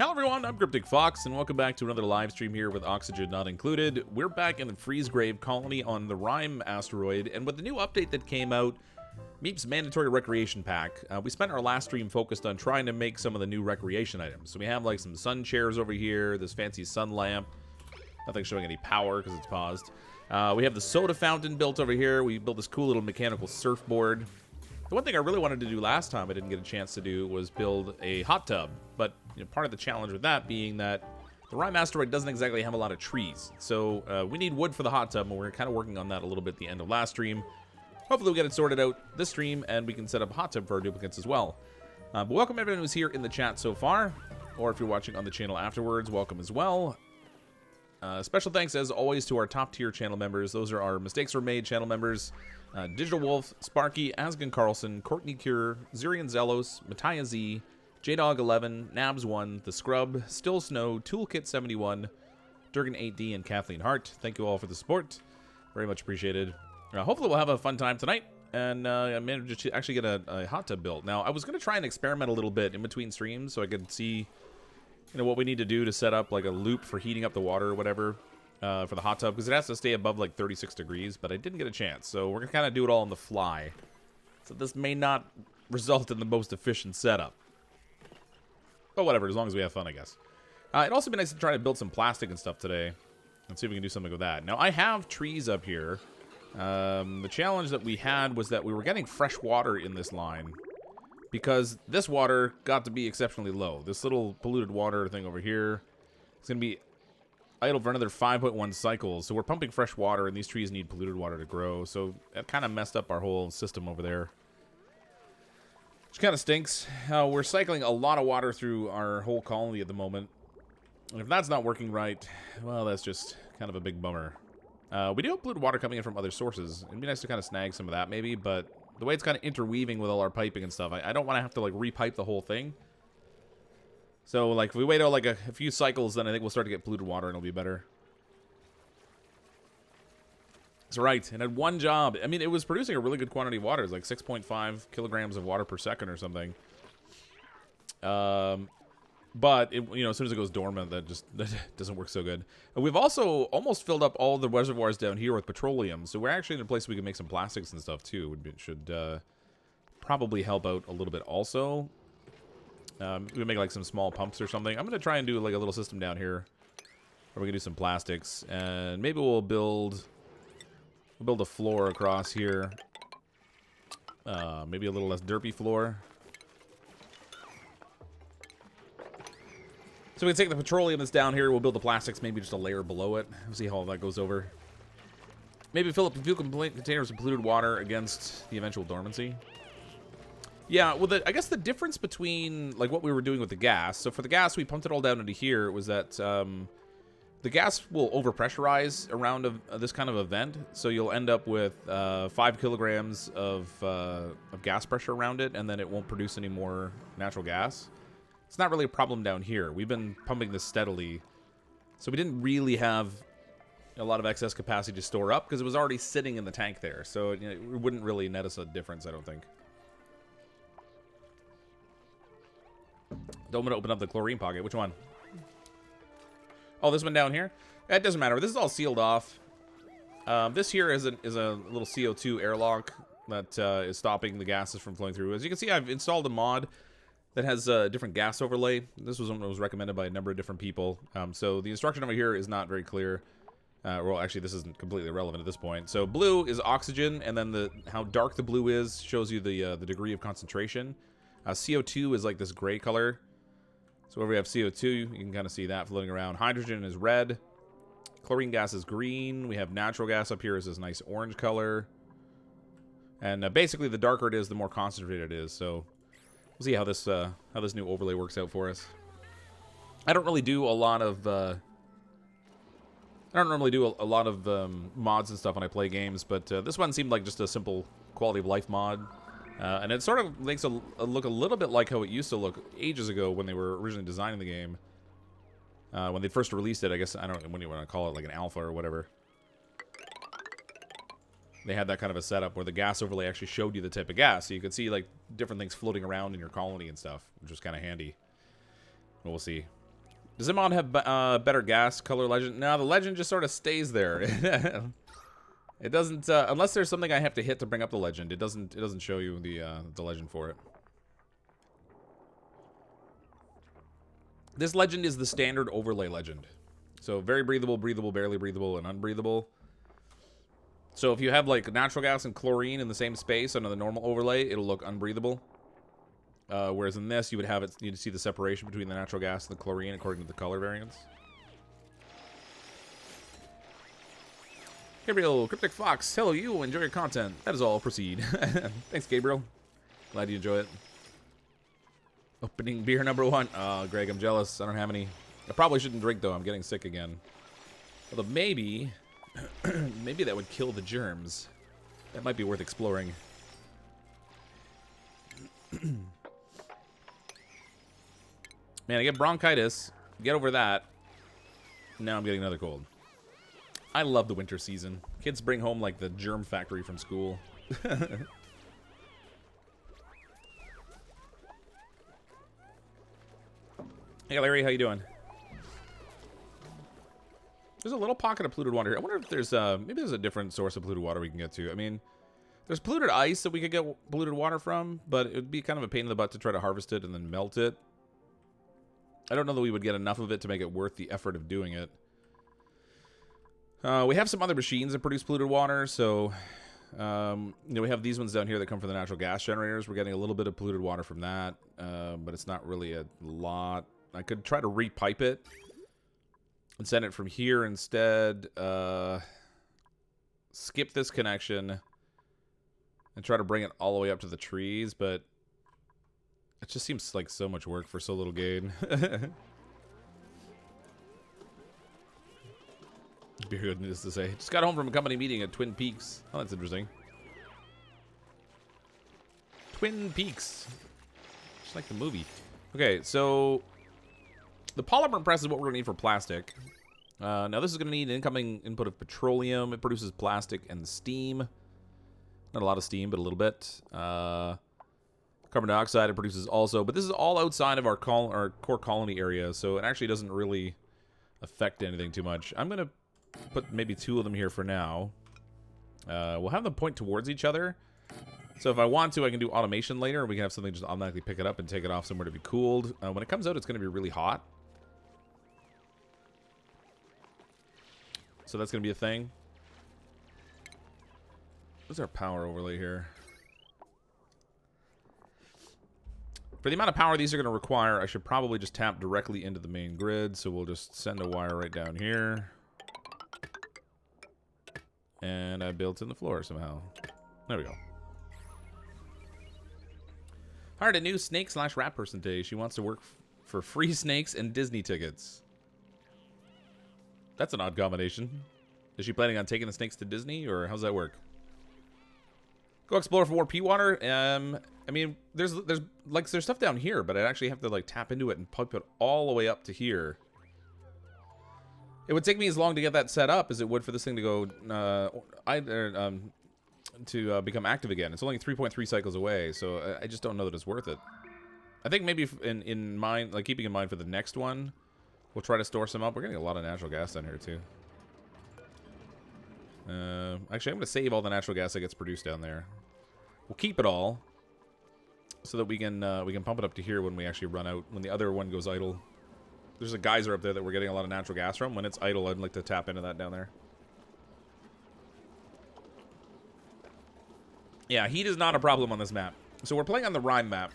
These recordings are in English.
Hello everyone, I'm CrypticFox, and welcome back to another live stream here with Oxygen Not Included. We're back in the Freeze Grave colony on the Rime asteroid, and with the new update that came out, Meep's mandatory recreation pack, we spent our last stream focused on trying to make some of the new recreation items. So we have like some sun chairs over here, this fancy sun lamp, nothing showing any power because it's paused. We have the soda fountain built over here. We built this cool little mechanical surfboard. The one thing I really wanted to do last time I didn't get a chance to do was build a hot tub, but part of the challenge with that being that the Rime asteroid doesn't exactly have a lot of trees, so we need wood for the hot tub, and we're kind of working on that a little bit at the end of last stream. Hopefully we'll get it sorted out this stream, and we can set up a hot tub for our duplicants as well. But welcome everyone who's here in the chat so far, or if you're watching on the channel afterwards, welcome as well. Special thanks, as always, to our top-tier channel members. Those are our Mistakes Were Made channel members. Digital Wolf, Sparky, Asgen Carlson, Courtney Cure, Zirian Zelos, Mattia Z, JDog11, Nabs1, The Scrub, Still Snow, Toolkit 71, Durgan 8D, and Kathleen Hart. Thank you all for the support. Very much appreciated. Hopefully we'll have a fun time tonight, and I managed to actually get a hot tub built. Now, I was going to try and experiment a little bit in between streams so I could see what we need to do to set up like a loop for heating up the water or whatever. For the hot tub, because it has to stay above like 36 degrees, but I didn't get a chance, so we're gonna kind of do it all on the fly. So this may not result in the most efficient setup, but whatever, as long as we have fun, I guess. It'd also be nice to try to build some plastic and stuff today and see if we can do something with that. Now, I have trees up here. The challenge that we had was that we were getting fresh water in this line because this water got to be exceptionally low. This little polluted water thing over here is gonna be idle for another 5.1 cycles, so we're pumping fresh water, and these trees need polluted water to grow, so that kind of messed up our whole system over there, which kind of stinks. We're cycling a lot of water through our whole colony at the moment, and if that's not working right, well, that's just kind of a big bummer. We do have polluted water coming in from other sources. It'd be nice to kind of snag some of that, maybe, but the way it's kind of interweaving with all our piping and stuff, I don't want to have to, like, repipe the whole thing. So, like, if we wait out, like, a few cycles, then I think we'll start to get polluted water, and it'll be better. That's right, and had one job. I mean, it was producing a really good quantity of water. It was like 6.5 kilograms of water per second or something. But, as soon as it goes dormant, that doesn't work so good. We've also almost filled up all the reservoirs down here with petroleum, so we're actually in a place we can make some plastics and stuff, too. It should probably help out a little bit also. We make like some small pumps or something. I'm gonna try and do like a little system down here where we can do some plastics, and maybe we'll build a floor across here. Maybe a little less derpy floor. So we can take the petroleum that's down here. We'll build the plastics, maybe just a layer below it. We'll see how that goes over. Maybe fill up a few containers of polluted water against the eventual dormancy. Yeah, well, I guess the difference between, like, what we were doing with the gas, so for the gas, we pumped it all down into here, was that the gas will overpressurize around this kind of event, so you'll end up with 5 kilograms of gas pressure around it, and then it won't produce any more natural gas. It's not really a problem down here. We've been pumping this steadily, so we didn't really have a lot of excess capacity to store up, because it was already sitting in the tank there, so it wouldn't really net us a difference, I don't think. Don't want to open up the chlorine pocket. Which one? Oh, this one down here? It doesn't matter. This is all sealed off. This here is a little CO2 airlock that is stopping the gases from flowing through. As you can see, I've installed a mod that has a different gas overlay. This was one that was recommended by a number of different people. So the instruction over here is not very clear. Well, actually, this isn't completely irrelevant at this point. So blue is oxygen, and then how dark the blue is shows you the degree of concentration. CO2 is like this gray color. So where we have CO2, you can kind of see that floating around. Hydrogen is red. Chlorine gas is green. We have natural gas up here is this nice orange color. And basically, the darker it is, the more concentrated it is. So we'll see how this new overlay works out for us. I don't really do a lot of mods and stuff when I play games, but this one seemed like just a simple quality of life mod. And it sort of makes it look a little bit like how it used to look ages ago when they were originally designing the game. When they first released it, I guess, I don't know when you want to call it, like an alpha or whatever. They had that kind of a setup where the gas overlay actually showed you the type of gas. So you could see, like, different things floating around in your colony and stuff, which was kind of handy. But we'll see. Does the mod have better gas color legend? No, the legend just sort of stays there. It doesn't, unless there's something I have to hit to bring up the legend. It doesn't show you the legend for it. This legend is the standard overlay legend. So very breathable, breathable, barely breathable, and unbreathable. So if you have like natural gas and chlorine in the same space under the normal overlay, it'll look unbreathable. Whereas in this, you'd see the separation between the natural gas and the chlorine according to the color variants. Gabriel, CrypticFox, hello you, enjoy your content. That is all, proceed. Thanks, Gabriel. Glad you enjoy it. Opening beer number 1. Oh, Greg, I'm jealous. I don't have any. I probably shouldn't drink, though. I'm getting sick again. Although maybe, maybe that would kill the germs. That might be worth exploring. Man, I get bronchitis. Get over that. Now I'm getting another cold. I love the winter season. Kids bring home, like, the germ factory from school. Hey, Larry, how you doing? There's a little pocket of polluted water here. I wonder if there's, maybe there's a different source of polluted water we can get to. I mean, there's polluted ice that we could get polluted water from, but it would be kind of a pain in the butt to try to harvest it and then melt it. I don't know that we would get enough of it to make it worth the effort of doing it. We have some other machines that produce polluted water, so you know, we have these ones down here that come from the natural gas generators. We're getting a little bit of polluted water from that, but it's not really a lot. I could try to repipe it and send it from here instead. Skip this connection and try to bring it all the way up to the trees, but it just seems like so much work for so little gain. Be good news to say. Just got home from a company meeting at Twin Peaks. Oh, that's interesting. Twin Peaks. Just like the movie. Okay, so the polymer press is what we're going to need for plastic. Now this is going to need an incoming input of petroleum. It produces plastic and steam. Not a lot of steam, but a little bit. Carbon dioxide it produces also. But this is all outside of our core colony area, so it actually doesn't really affect anything too much. I'm going to put maybe 2 of them here for now. We'll have them point towards each other. So if I want to, I can do automation later. We can have something just automatically pick it up and take it off somewhere to be cooled. When it comes out, it's going to be really hot. So that's going to be a thing. What's our power overlay here? For the amount of power these are going to require, I should probably just tap directly into the main grid. So we'll just send a wire right down here. And I built in the floor somehow. There we go. Hired a new snake/rat person today. She wants to work for free snakes and Disney tickets. That's an odd combination. Is she planning on taking the snakes to Disney, or how's that work? Go explore for more pea water. I mean, there's stuff down here, but I actually have to like tap into it and pump it all the way up to here. It would take me as long to get that set up as it would for this thing to go become active again. It's only 3.3 cycles away, so I just don't know that it's worth it. I think maybe in mind, like keeping in mind for the next one, we'll try to store some up. We're getting a lot of natural gas down here too. Actually, I'm going to save all the natural gas that gets produced down there. We'll keep it all so that we can pump it up to here when we actually run out, when the other one goes idle. There's a geyser up there that we're getting a lot of natural gas from. When it's idle, I'd like to tap into that down there. Yeah, heat is not a problem on this map. So we're playing on the Rime map.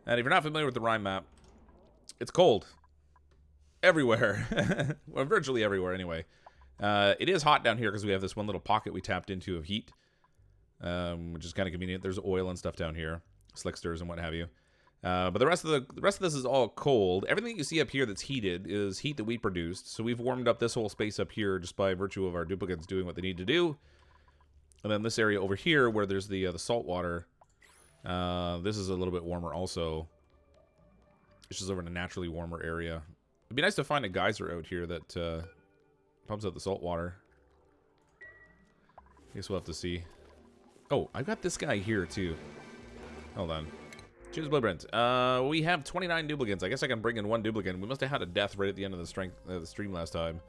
And if you're not familiar with the Rime map, it's cold. Everywhere. Well, virtually everywhere anyway. It is hot down here because we have this one little pocket we tapped into of heat. Which is kind of convenient. There's oil and stuff down here. Slicksters and what have you. But the rest of this is all cold. Everything you see up here that's heated is heat that we produced. So we've warmed up this whole space up here just by virtue of our duplicants doing what they need to do. And then this area over here where there's the salt water, this is a little bit warmer also. It's just over in a naturally warmer area. It'd be nice to find a geyser out here that pumps out the salt water. I guess we'll have to see. Oh, I've got this guy here too. Hold on. Choose blueprint. We have 29 duplicants. I guess I can bring in one duplicant. We must have had a death right at the end of the stream last time.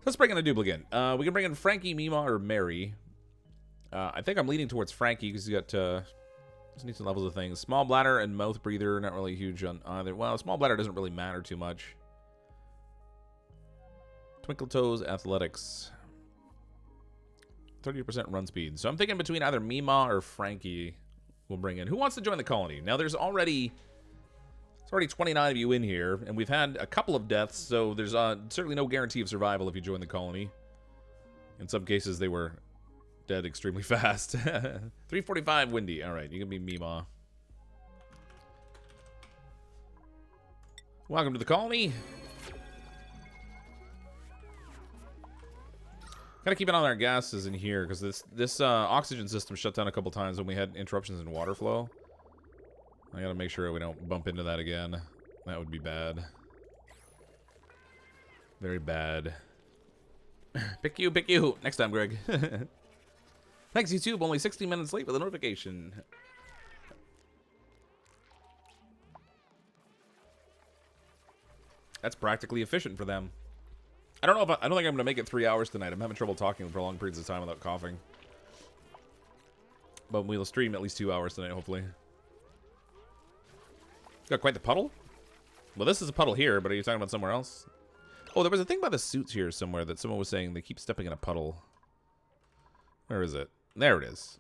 Let's bring in a duplicant. We can bring in Frankie, Mima, or Mary. I think I'm leaning towards Frankie because he's got just need some levels of things. Small bladder and mouth breather. Not really huge on either. Well, small bladder doesn't really matter too much. Twinkle toes, athletics. 30% run speed. So I'm thinking between either Mima or Frankie we'll bring in. Who wants to join the colony? Now there's already 29 of you in here, and we've had a couple of deaths, so there's certainly no guarantee of survival if you join the colony. In some cases, they were dead extremely fast. 345 windy. All right, you can be Mima. Welcome to the colony. Gotta keep an eye on our gases in here because this oxygen system shut down a couple times when we had interruptions in water flow. I gotta make sure we don't bump into that again. That would be bad. Very bad. Pick you, pick you. Next time, Greg. Thanks, YouTube. Only 60 minutes late with a notification. That's practically efficient for them. I don't know if I don't think I'm gonna make it 3 hours tonight. I'm having trouble talking for long periods of time without coughing. But we'll stream at least 2 hours tonight, hopefully. Got quite the puddle? Well, this is a puddle here, but are you talking about somewhere else? Oh, there was a thing about the suits here somewhere that someone was saying they keep stepping in a puddle. Where is it? There it is.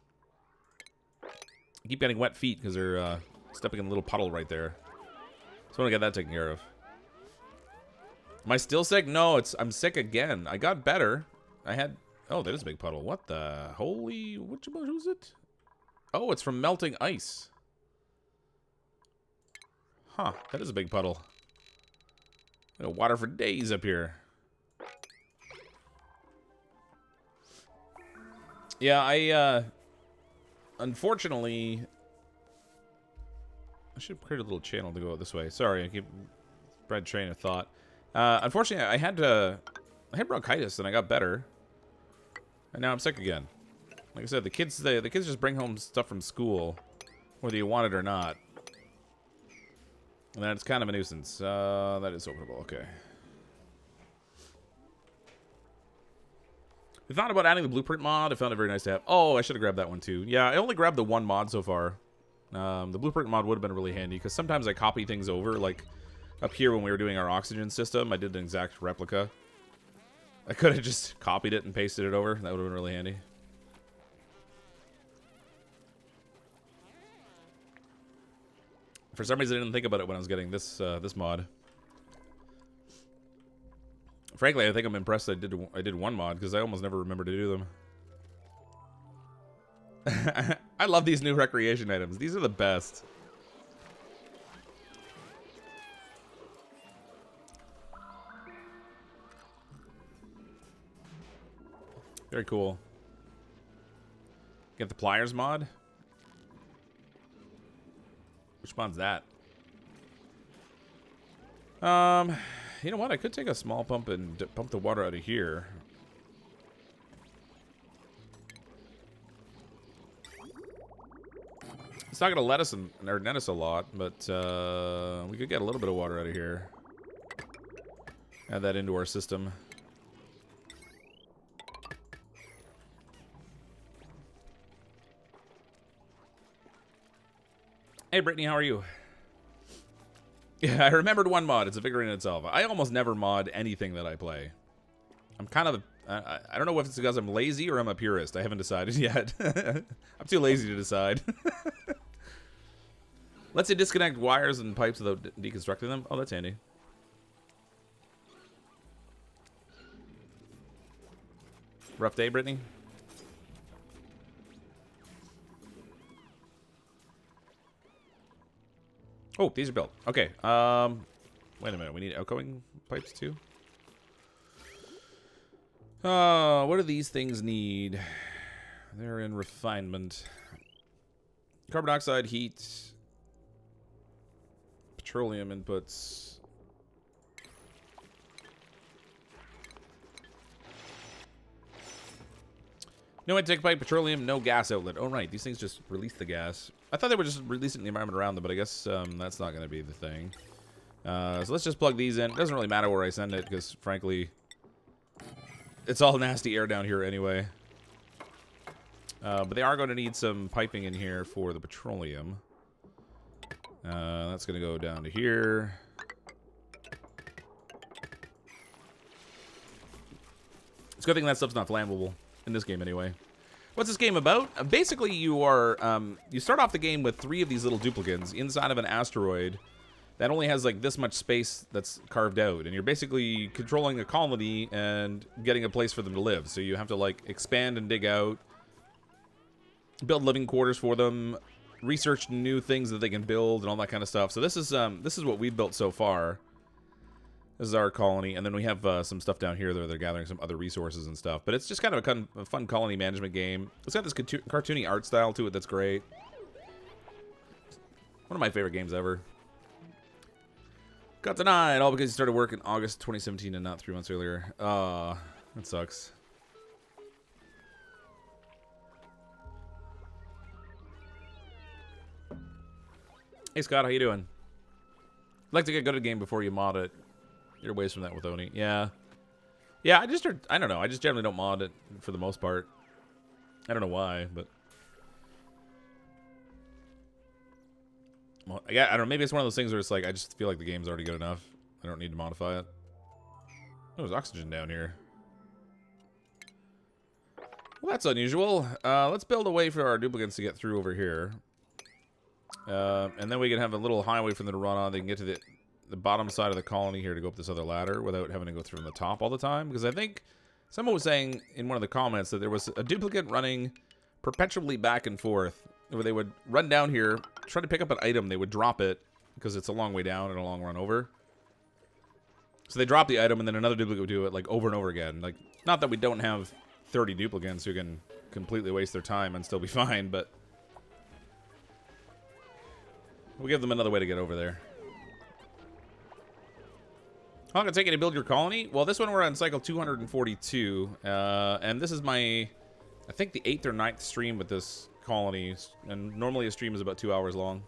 I keep getting wet feet because they're stepping in a little puddle right there. So I want to get that taken care of. Am I still sick? No, I'm sick again. I got better. I had... Oh, that is a big puddle. What the... Holy... Who's it? Oh, it's from melting ice. Huh, that is a big puddle. Water for days up here. Yeah, I, unfortunately... I should create a little channel to go this way. Sorry, I keep... Bad train of thought. Unfortunately, I had bronchitis and I got better. And now I'm sick again. Like I said, the kids just bring home stuff from school, whether you want it or not. And then it's kind of a nuisance. That is openable. Okay. We thought about adding the blueprint mod. I found it very nice to have. Oh, I should have grabbed that one too. Yeah, I only grabbed the one mod so far. The blueprint mod would have been really handy because sometimes I copy things over. Like up here when we were doing our oxygen system, I did an exact replica. I could have just copied it and pasted it over. That would have been really handy. For some reason, I didn't think about it when I was getting this this mod. Frankly, I think I'm impressed I did one mod because I almost never remember to do them. I love these new recreation items. These are the best. Very cool. Get the pliers mod. Which mod's that? You know what? I could take a small pump and pump the water out of here. It's not going to let us or net us a lot, but we could get a little bit of water out of here. Add that into our system. Hey, Brittany, how are you? Yeah, I remembered one mod. It's a victory in itself. I almost never mod anything that I play. I'm kind of... I don't know if it's because I'm lazy or I'm a purist. I haven't decided yet. I'm too lazy to decide. Let's say disconnect wires and pipes without deconstructing them. Oh, that's handy. Rough day, Brittany? Oh, these are built. Okay. Wait a minute. We need outgoing pipes too. What do these things need? They're in refinement. Carbon dioxide, heat, petroleum inputs. No intake pipe, petroleum, no gas outlet. Oh, right. These things just release the gas. I thought they were just releasing the environment around them, but I guess that's not going to be the thing. So let's just plug these in. It doesn't really matter where I send it because, frankly, it's all nasty air down here anyway. But they are going to need some piping in here for the petroleum. That's going to go down to here. It's a good thing that stuff's not flammable in this game anyway. What's this game about? Basically, you are you start off the game with 3 of these little duplicants inside of an asteroid that only has like this much space that's carved out, and you're basically controlling a colony and getting a place for them to live. So you have to like expand and dig out, build living quarters for them, research new things that they can build and all that kind of stuff. So this is what we've built so far. This is our colony, and then we have some stuff down here that they're gathering some other resources and stuff. But it's just kind of a fun colony management game. It's got this cartoony art style to it that's great. One of my favorite games ever. Got denied, all because you started work in August 2017 and not 3 months earlier. That sucks. Hey Scott, how you doing? I'd like to get good at a game before you mod it. You're ways from that with Oni. Yeah. Yeah, I don't know. I just generally don't mod it for the most part. I don't know why, but... Well, I don't know. Maybe it's one of those things where it's like, I just feel like the game's already good enough. I don't need to modify it. Oh, there's oxygen down here. Well, that's unusual. Let's build a way for our duplicants to get through over here. And then we can have a little highway for them to run on. They can get to the bottom side of the colony here to go up this other ladder without having to go through from the top all the time. Because I think someone was saying in one of the comments that there was a duplicant running perpetually back and forth, where they would run down here, try to pick up an item, they would drop it because it's a long way down and a long run over. So they drop the item and then another duplicate would do it like over and over again. Like, not that we don't have 30 duplicants who can completely waste their time and still be fine, but we'll give them another way to get over there. How long did it take you to build your colony? Well, this one we're on cycle 242, and this is my, I think, the 8th or 9th stream with this colony, and normally a stream is about 2 hours long.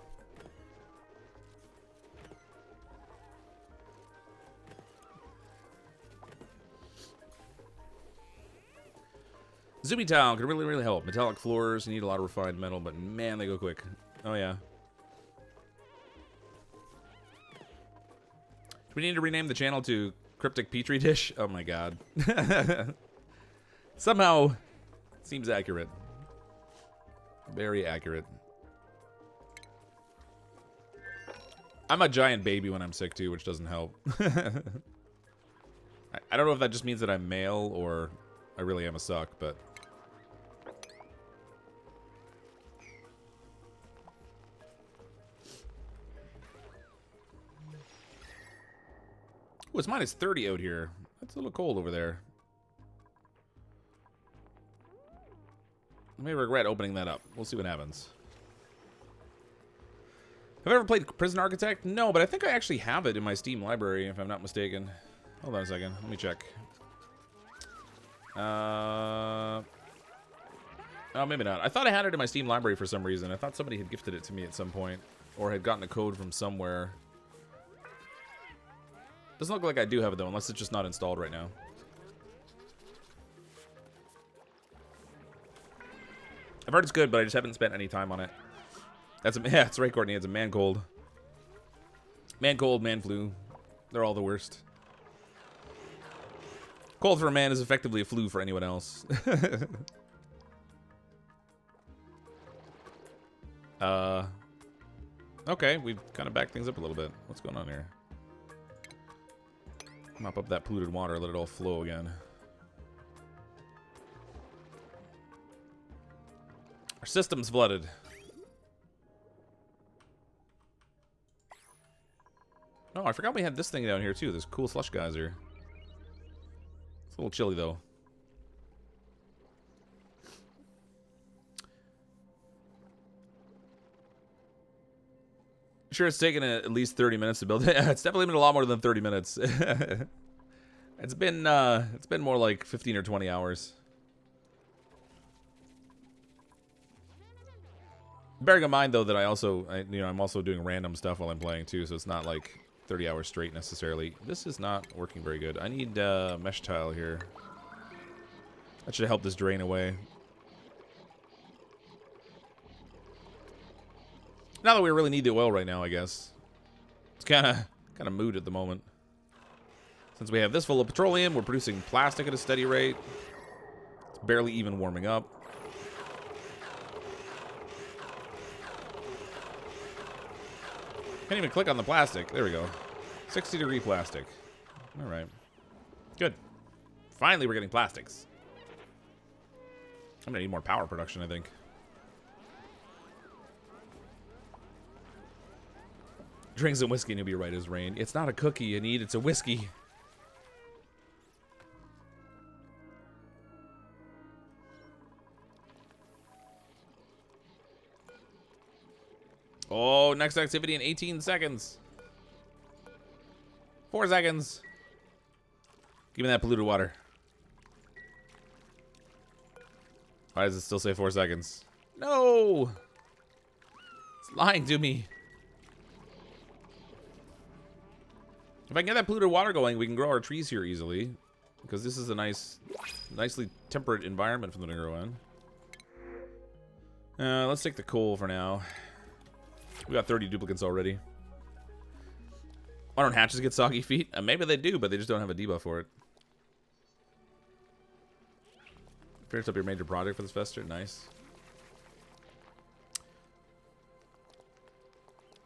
Zoomy Town could really, really help. Metallic floors, you need a lot of refined metal, but man, they go quick. Oh, yeah. Do we need to rename the channel to Cryptic Petri Dish? Oh my god. Somehow, seems accurate. Very accurate. I'm a giant baby when I'm sick too, which doesn't help. I don't know if that just means that I'm male or I really am a suck, but... Oh, it's minus 30 out here. That's a little cold over there. I may regret opening that up. We'll see what happens. Have I ever played Prison Architect? No, but I think I actually have it in my Steam library, if I'm not mistaken. Hold on a second. Let me check. Oh, maybe not. I thought I had it in my Steam library for some reason. I thought somebody had gifted it to me at some point, or had gotten a code from somewhere. Doesn't look like I do have it, though, unless it's just not installed right now. I've heard it's good, but I just haven't spent any time on it. Yeah, that's right, Courtney. It's a man cold. Man cold, man flu. They're all the worst. Cold for a man is effectively a flu for anyone else. Okay, we've kind of backed things up a little bit. What's going on here? Mop up that polluted water, let it all flow again. Our system's flooded. Oh, I forgot we had this thing down here too. This cool slush geyser. It's a little chilly though. Sure, it's taken at least 30 minutes to build it. It's definitely been a lot more than 30 minutes. It's been more like 15 or 20 hours. Bearing in mind, though, that I'm also doing random stuff while I'm playing, too, so it's not like 30 hours straight, necessarily. This is not working very good. I need mesh tile here. That should help this drain away. Not that we really need the oil right now, I guess. It's kind of mood at the moment. Since we have this full of petroleum, we're producing plastic at a steady rate. It's barely even warming up. Can't even click on the plastic. There we go. 60-degree plastic. All right. Good. Finally, we're getting plastics. I'm going to need more power production, I think. Drink some whiskey and you'll be right as rain. It's not a cookie you need, it's a whiskey. Oh, next activity in 18 seconds. 4 seconds. Give me that polluted water. Why does it still say 4 seconds? No! It's lying to me. If I can get that polluted water going, we can grow our trees here easily. Because this is a nicely temperate environment for them to grow in. Let's take the coal for now. We got 30 duplicants already. Why don't hatches get soggy feet? Maybe they do, but they just don't have a debuff for it. Finished up your major project for this fester. Nice.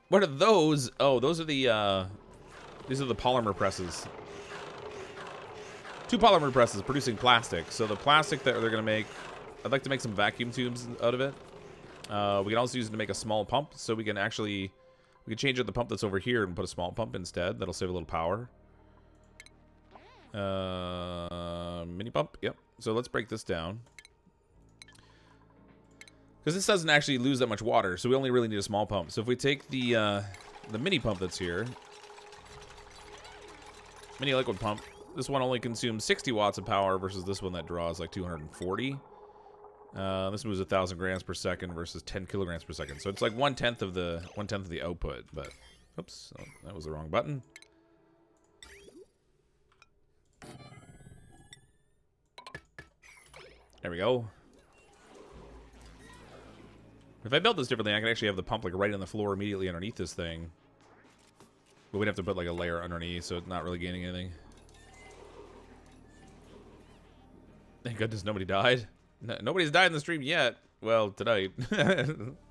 What are those? Oh, those are the, these are the polymer presses. 2 polymer presses producing plastic. So the plastic that they're going to make, I'd like to make some vacuum tubes out of it. We can also use it to make a small pump, so we can change out the pump that's over here and put a small pump instead. That'll save a little power. Mini pump, yep. So let's break this down. Because this doesn't actually lose that much water, so we only really need a small pump. So if we take the mini pump that's here, mini liquid pump, this one only consumes 60 watts of power versus this one that draws like 240. This moves 1,000 grams per second versus 10 kilograms per second. So it's like 1/10 of the output. But oops, oh, that was the wrong button. There we go. If I built this differently, I could actually have the pump like right on the floor immediately underneath this thing. But we'd have to put like a layer underneath, so it's not really gaining anything. Thank goodness nobody died. No, nobody's died in the stream yet. Well, tonight.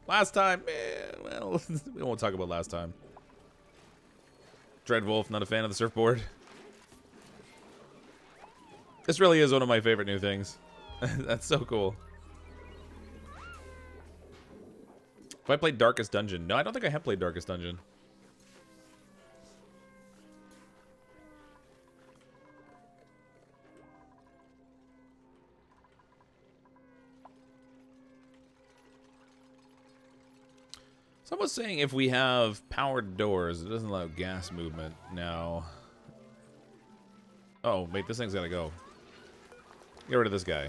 Last time, well, we won't talk about last time. Dreadwolf, not a fan of the surfboard. This really is one of my favorite new things. That's so cool. Have I played Darkest Dungeon? No, I don't think I have played Darkest Dungeon. Someone's saying if we have powered doors, it doesn't allow gas movement now. Oh, wait, this thing's gotta go. Get rid of this guy.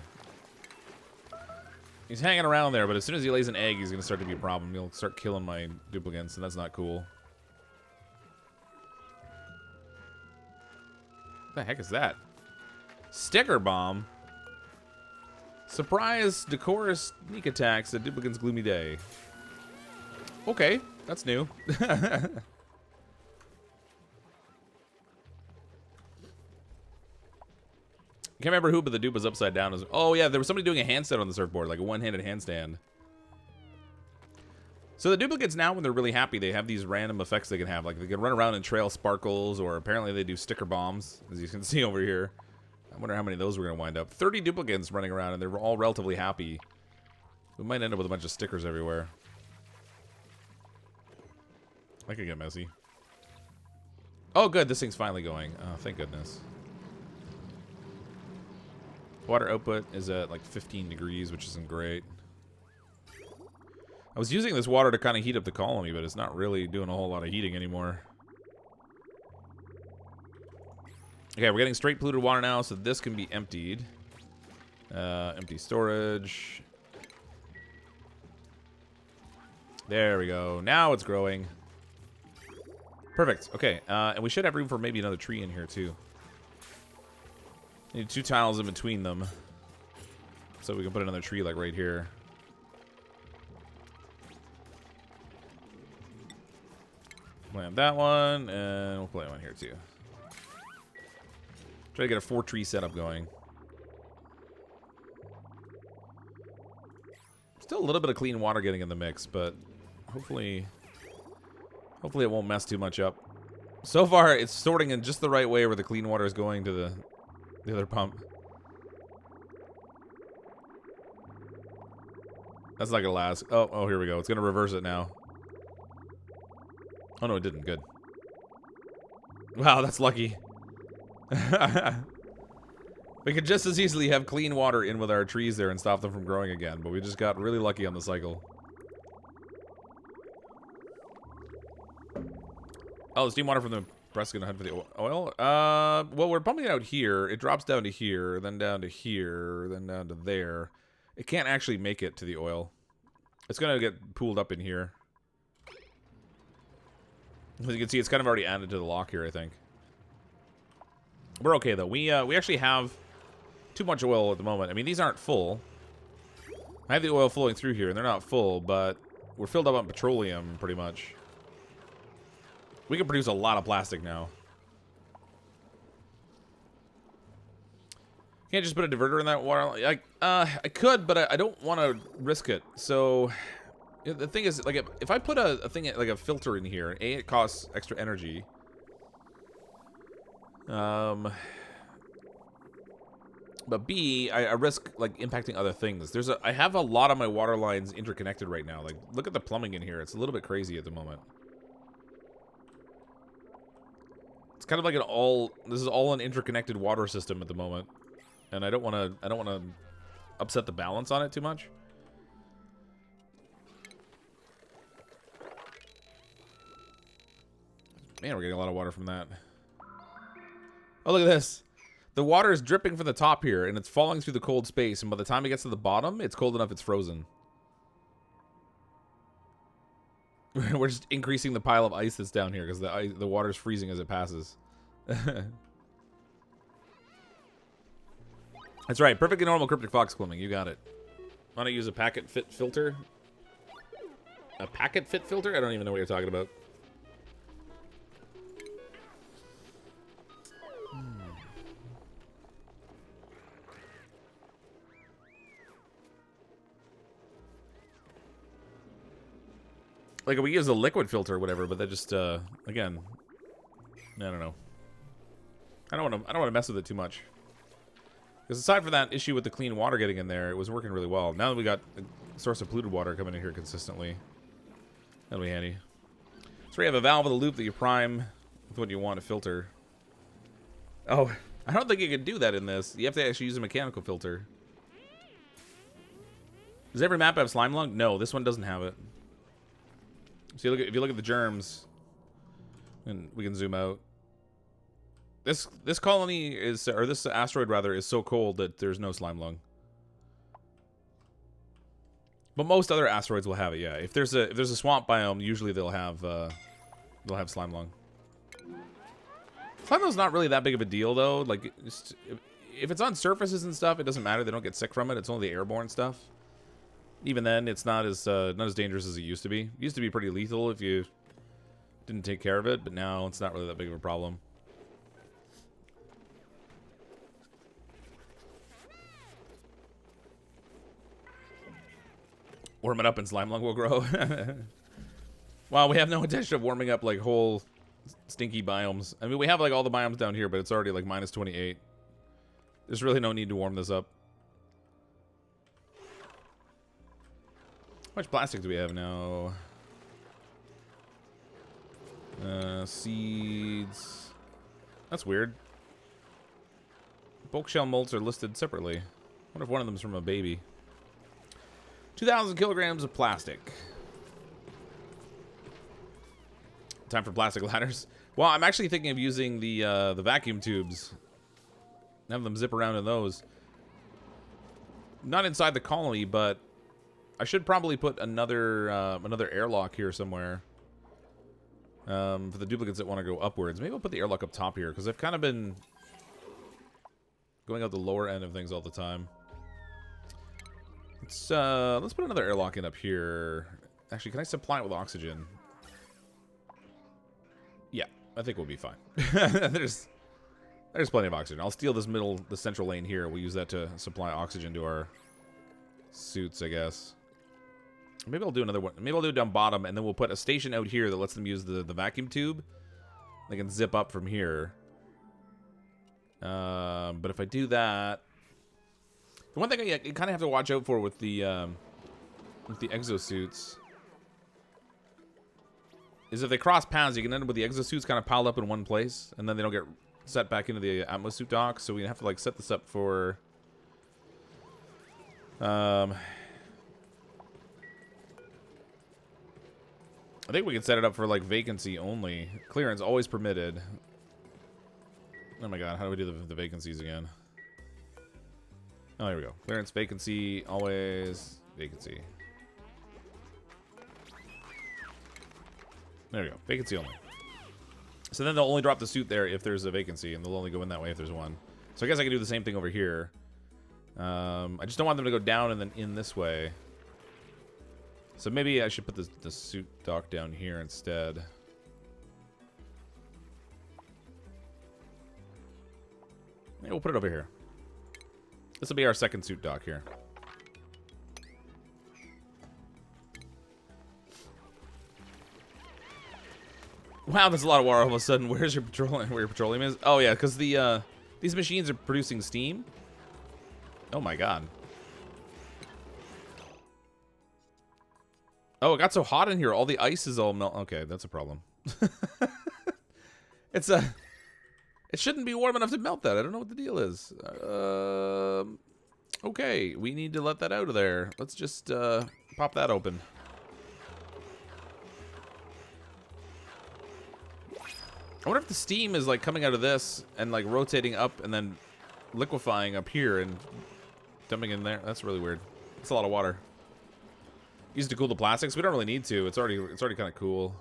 He's hanging around there, but as soon as he lays an egg, he's gonna start to be a problem. He'll start killing my duplicants, and that's not cool. What the heck is that? Sticker bomb? Surprise decorous sneak attacks at duplicant's gloomy day. Okay, that's new. Can't remember who, but the dupe was upside down. Oh yeah, there was somebody doing a handstand on the surfboard, like a one-handed handstand. So the duplicates now, when they're really happy, they have these random effects they can have. Like they can run around and trail sparkles, or apparently they do sticker bombs, as you can see over here. I wonder how many of those we're going to wind up. 30 duplicants running around, and they're all relatively happy. We might end up with a bunch of stickers everywhere. That could get messy. Oh, good. This thing's finally going. Oh, thank goodness. Water output is at like 15 degrees, which isn't great. I was using this water to kind of heat up the colony, but it's not really doing a whole lot of heating anymore. Okay, we're getting straight polluted water now, so this can be emptied. Empty storage. There we go. Now it's growing. Perfect. Okay, and we should have room for maybe another tree in here, too. Need 2 tiles in between them. So we can put another tree, like, right here. Plant that one, and we'll plant one here, too. Try to get a 4-tree setup going. Still a little bit of clean water getting in the mix, but hopefully it won't mess too much up. So far, it's sorting in just the right way where the clean water is going to the other pump. That's not gonna last. Oh, here we go. It's gonna reverse it now. Oh no, it didn't. Good. Wow, that's lucky. We could just as easily have clean water in with our trees there and stop them from growing again, but we just got really lucky on the cycle. Oh, the steam water from the press is gonna head for the oil. Well, we're pumping it out here. It drops down to here, then down to here, then down to there. It can't actually make it to the oil. It's gonna get pooled up in here. As you can see, it's kind of already added to the lock here, I think. We're okay though. We actually have too much oil at the moment. I mean, these aren't full. I have the oil flowing through here, and they're not full, but we're filled up on petroleum pretty much. We can produce a lot of plastic now. Can't just put a diverter in that water. I could, but I don't want to risk it. So the thing is, like, if I put a thing like a filter in here, A, it costs extra energy. But B, I risk like impacting other things. I have a lot of my water lines interconnected right now. Like, look at the plumbing in here. It's a little bit crazy at the moment. It's kind of like this is all an interconnected water system at the moment. And I don't want to upset the balance on it too much. Man, we're getting a lot of water from that. Oh, look at this. The water is dripping from the top here, and it's falling through the cold space, and by the time it gets to the bottom, it's cold enough it's frozen. We're just increasing the pile of ice that's down here, because the water's freezing as it passes. That's right, perfectly normal CrypticFox plumbing, you got it. Want to use a packet fit filter? A packet fit filter? I don't even know what you're talking about. Like, we use a liquid filter or whatever, but that just, again, I don't know. I don't want to mess with it too much. Because aside from that issue with the clean water getting in there, it was working really well. Now that we got a source of polluted water coming in here consistently, that'll be handy. So we have a valve with a loop that you prime with what you want to filter. Oh, I don't think you can do that in this. You have to actually use a mechanical filter. Does every map have slime lung? No, this one doesn't have it. See, if you look at the germs, and we can zoom out. This colony is, or this asteroid rather, is so cold that there's no slime lung. But most other asteroids will have it. Yeah, if there's a swamp biome, usually they'll have slime lung. Slime lung's not really that big of a deal though. Like, if it's on surfaces and stuff, it doesn't matter. They don't get sick from it. It's only the airborne stuff. Even then, it's not as dangerous as it used to be. It used to be pretty lethal if you didn't take care of it, but now it's not really that big of a problem. Warm it up and slime lung will grow. Wow, we have no intention of warming up like whole stinky biomes. I mean, we have like all the biomes down here, but it's already like minus 28. There's really no need to warm this up. How much plastic do we have now? Seeds. That's weird. Bulk shell molds are listed separately. I wonder if one of them is from a baby. 2,000 kilograms of plastic. Time for plastic ladders. Well, I'm actually thinking of using the vacuum tubes. Have them zip around in those. Not inside the colony, but I should probably put another another airlock here somewhere. For the duplicates that want to go upwards. Maybe I'll put the airlock up top here, because I've kind of been going out the lower end of things all the time. Let's put another airlock in up here. Actually, can I supply it with oxygen? Yeah, I think we'll be fine. There's plenty of oxygen. I'll steal this the central lane here. We'll use that to supply oxygen to our suits, I guess. Maybe I'll do another one. Maybe I'll do it down bottom, and then we'll put a station out here that lets them use the vacuum tube. They can zip up from here. But if I do that, the one thing you kind of have to watch out for with the exosuits is if they cross paths, you can end up with the exosuits kind of piled up in one place, and then they don't get set back into the atmosuit dock. So we have to like set this up for. I think we can set it up for, like, vacancy only. Clearance always permitted. Oh my god, how do we do the vacancies again? Oh, there we go. Clearance, vacancy, always vacancy. There we go. Vacancy only. So then they'll only drop the suit there if there's a vacancy, and they'll only go in that way if there's one. So I guess I can do the same thing over here. I just don't want them to go down and then in this way. So maybe I should put the suit dock down here instead. Yeah, we'll put it over here. This will be our second suit dock here. Wow, there's a lot of water all of a sudden. Where's your petroleum? Where your petroleum is? Oh yeah, because these machines are producing steam. Oh my god. Oh, it got so hot in here. All the ice is all melt. Okay, that's a problem. It shouldn't be warm enough to melt that. I don't know what the deal is. Okay, we need to let that out of there. Let's just pop that open. I wonder if the steam is like coming out of this and like rotating up and then liquefying up here and dumping in there. That's really weird. That's a lot of water. Use it to cool the plastics. We don't really need to. It's already kind of cool.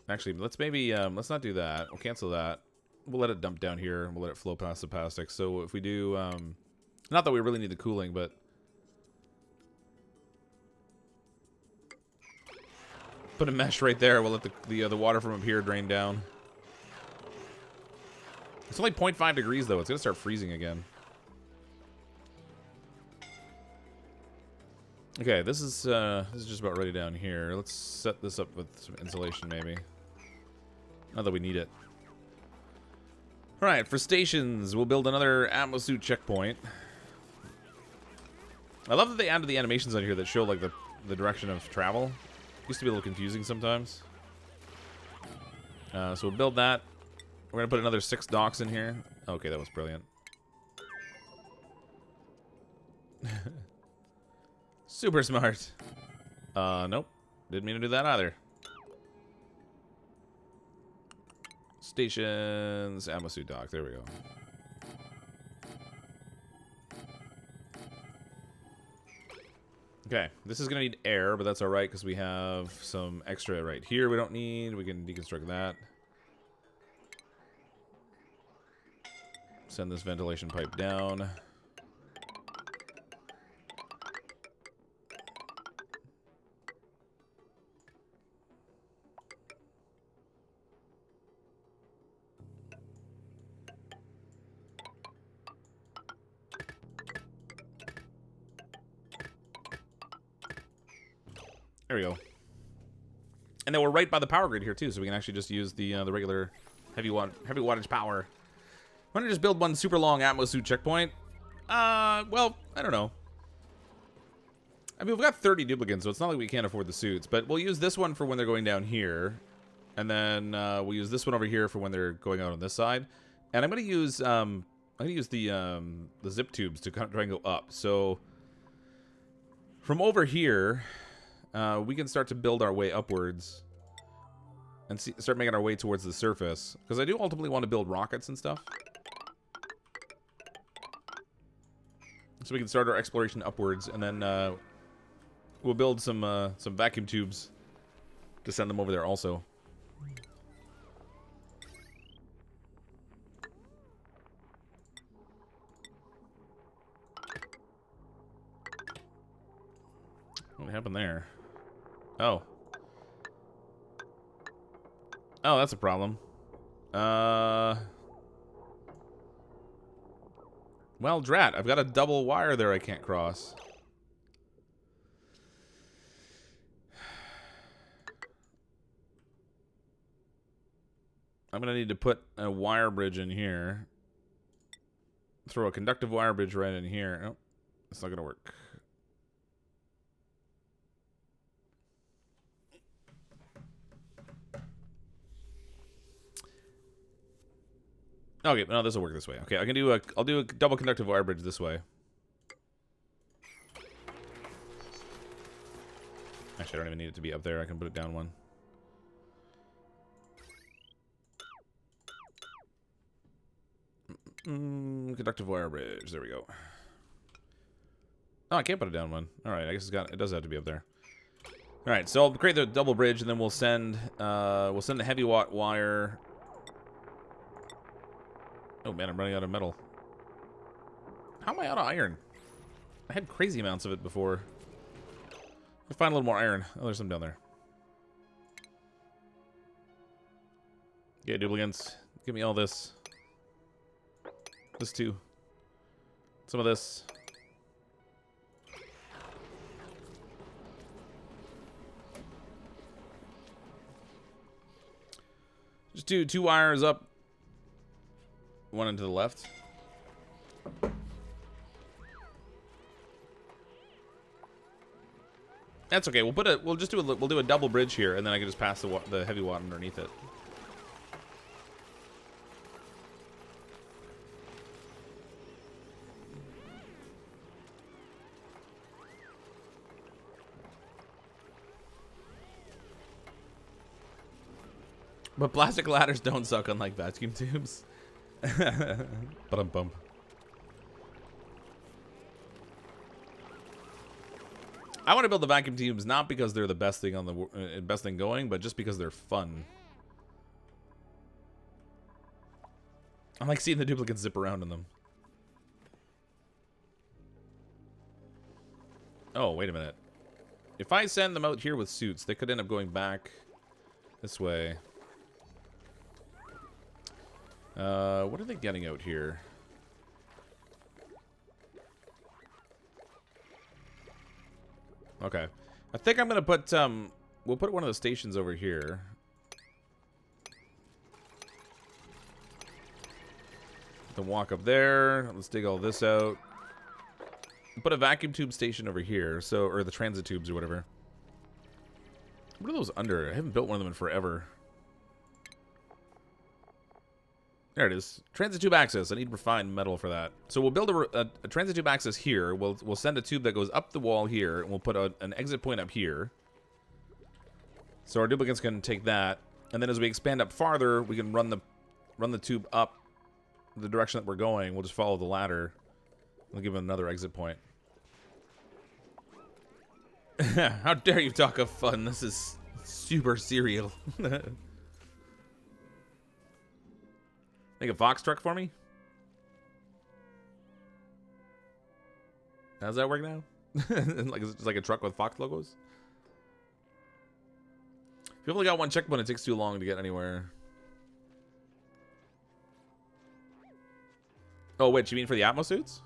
Actually, let's maybe let's not do that. We'll cancel that. We'll let it dump down here and we'll let it flow past the plastics. So if we do, not that we really need the cooling, but put a mesh right there. We'll let the water from up here drain down. It's only 0.5 degrees though. It's gonna start freezing again. Okay, this is just about ready down here. Let's set this up with some insulation, maybe. Not that we need it. All right, for stations, we'll build another atmosuit checkpoint. I love that they added the animations on here that show like the direction of travel. Used to be a little confusing sometimes. So we'll build that. We're gonna put another 6 docks in here. Okay, that was brilliant. Super smart. Nope. Didn't mean to do that either. Stations, atmosuit dock. There we go. Okay, this is gonna need air, but that's all right because we have some extra right here we don't need. We can deconstruct that. Send this ventilation pipe down. There we go. And then we're right by the power grid here too, so we can actually just use the regular heavy wattage power. Why don't I just build one super long atmosuit checkpoint? Well, I don't know. I mean, we've got 30 duplicants, so it's not like we can't afford the suits. But we'll use this one for when they're going down here, and then we'll use this one over here for when they're going out on this side. And I'm gonna use the zip tubes to try and go up. So from over here. We can start to build our way upwards and start making our way towards the surface. Because I do ultimately want to build rockets and stuff. So we can start our exploration upwards, and then we'll build some vacuum tubes to send them over there also. What happened there? Oh. Oh, that's a problem. Well, drat, I've got a double wire there I can't cross. I'm gonna need to put a wire bridge in here. Throw a conductive wire bridge right in here. Oh, it's not gonna work. Okay, no, this will work this way. Okay, I'll do a double conductive wire bridge this way. Actually, I don't even need it to be up there. I can put it down one. Conductive wire bridge. There we go. Oh, I can't put it down one. All right, I guess it does have to be up there. All right, so I'll create the double bridge, and then we'll send the heavy watt wire. Oh man, I'm running out of metal. How am I out of iron? I had crazy amounts of it before. I'll find a little more iron. Oh, there's some down there. Yeah, duplicants. Give me all this. This too. Some of this. Just do 2 wires up. One into the left. That's okay. We'll just do a double bridge here, and then I can just pass the heavy watt underneath it. But plastic ladders don't suck unlike vacuum tubes. Ba-dum-bum. I want to build the vacuum tubes not because they're the best thing on the best thing going, but just because they're fun. I like seeing the duplicates zip around in them. Oh, wait a minute. If I send them out here with suits, they could end up going back this way. What are they getting out here? Okay. I think I'm gonna put, we'll put one of the stations over here. Then walk up there. Let's dig all this out. Put a vacuum tube station over here, or the transit tubes or whatever. What are those under? I haven't built one of them in forever. There it is. Transit tube access. I need refined metal for that. So we'll build a transit tube access here. We'll send a tube that goes up the wall here, and we'll put an exit point up here. So our duplicates can take that, and then as we expand up farther, we can run the tube up the direction that we're going. We'll just follow the ladder. We'll give it another exit point. How dare you talk of fun? This is super serial. Make a Fox truck for me? How's that work now? It's like a truck with Fox logos? If you've only got one checkpoint, it takes too long to get anywhere. Oh, wait, you mean for the Atmos suits?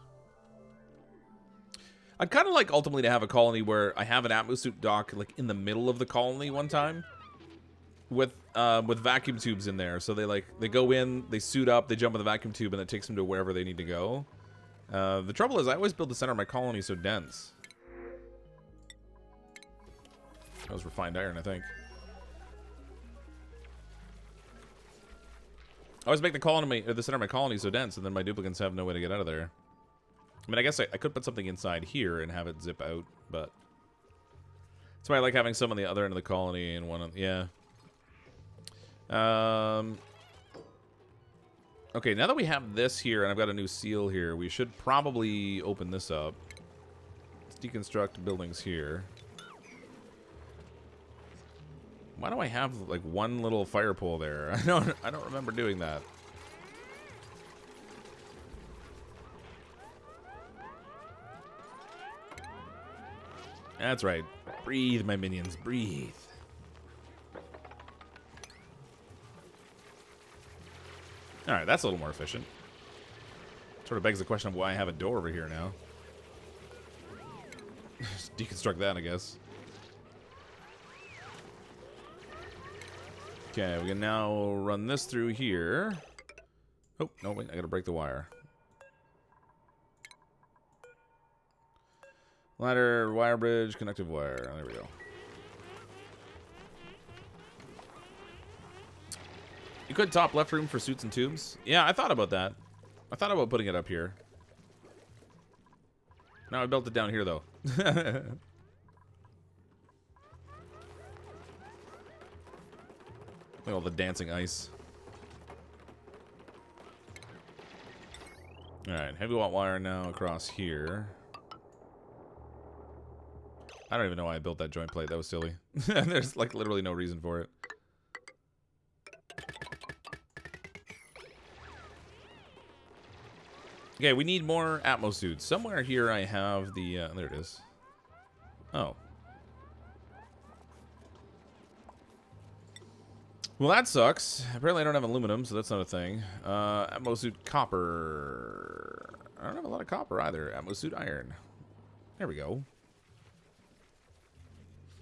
I'd kind of like ultimately to have a colony where I have an Atmos suit dock like in the middle of the colony one time. With vacuum tubes in there, so they go in, they suit up, they jump in the vacuum tube, and it takes them to wherever they need to go. The trouble is, I always build the center of my colony so dense. That was refined iron, I think. I always make the center of my colony so dense, and then my duplicants have no way to get out of there. I mean, I guess I could put something inside here and have it zip out, but that's why I like having some on the other end of the colony and one on, yeah. Okay, now that we have this here, and I've got a new seal here, we should probably open this up. Let's deconstruct buildings here. Why do I have, like, one little fire pole there? I don't remember doing that. That's right. Breathe, my minions. Breathe. Alright, that's a little more efficient. Sort of begs the question of why I have a door over here now. Just deconstruct that, I guess. Okay, we can now run this through here. Oh, no, wait, I gotta break the wire. Ladder, wire bridge, connective wire. There we go. You could top left room for suits and tubes. Yeah, I thought about that. I thought about putting it up here. Now I built it down here, though. Look at all the dancing ice. Alright, heavy watt wire now across here. I don't even know why I built that joint plate. That was silly. There's, like, literally no reason for it. Okay, we need more Atmos suits. Somewhere here I have the... there it is. Oh. Well, that sucks. Apparently I don't have aluminum, so that's not a thing. Atmos suit copper. I don't have a lot of copper either. Atmos suit iron. There we go.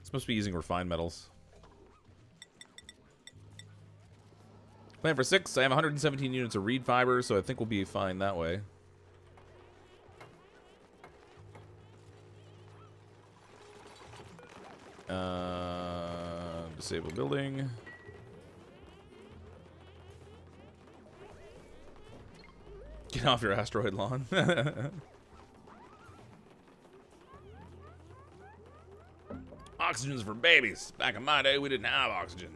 Supposed to be using refined metals. Plan for 6. I have 117 units of reed fiber, so I think we'll be fine that way. Disable building. Get off your asteroid lawn. Oxygen's for babies. Back in my day, we didn't have oxygen.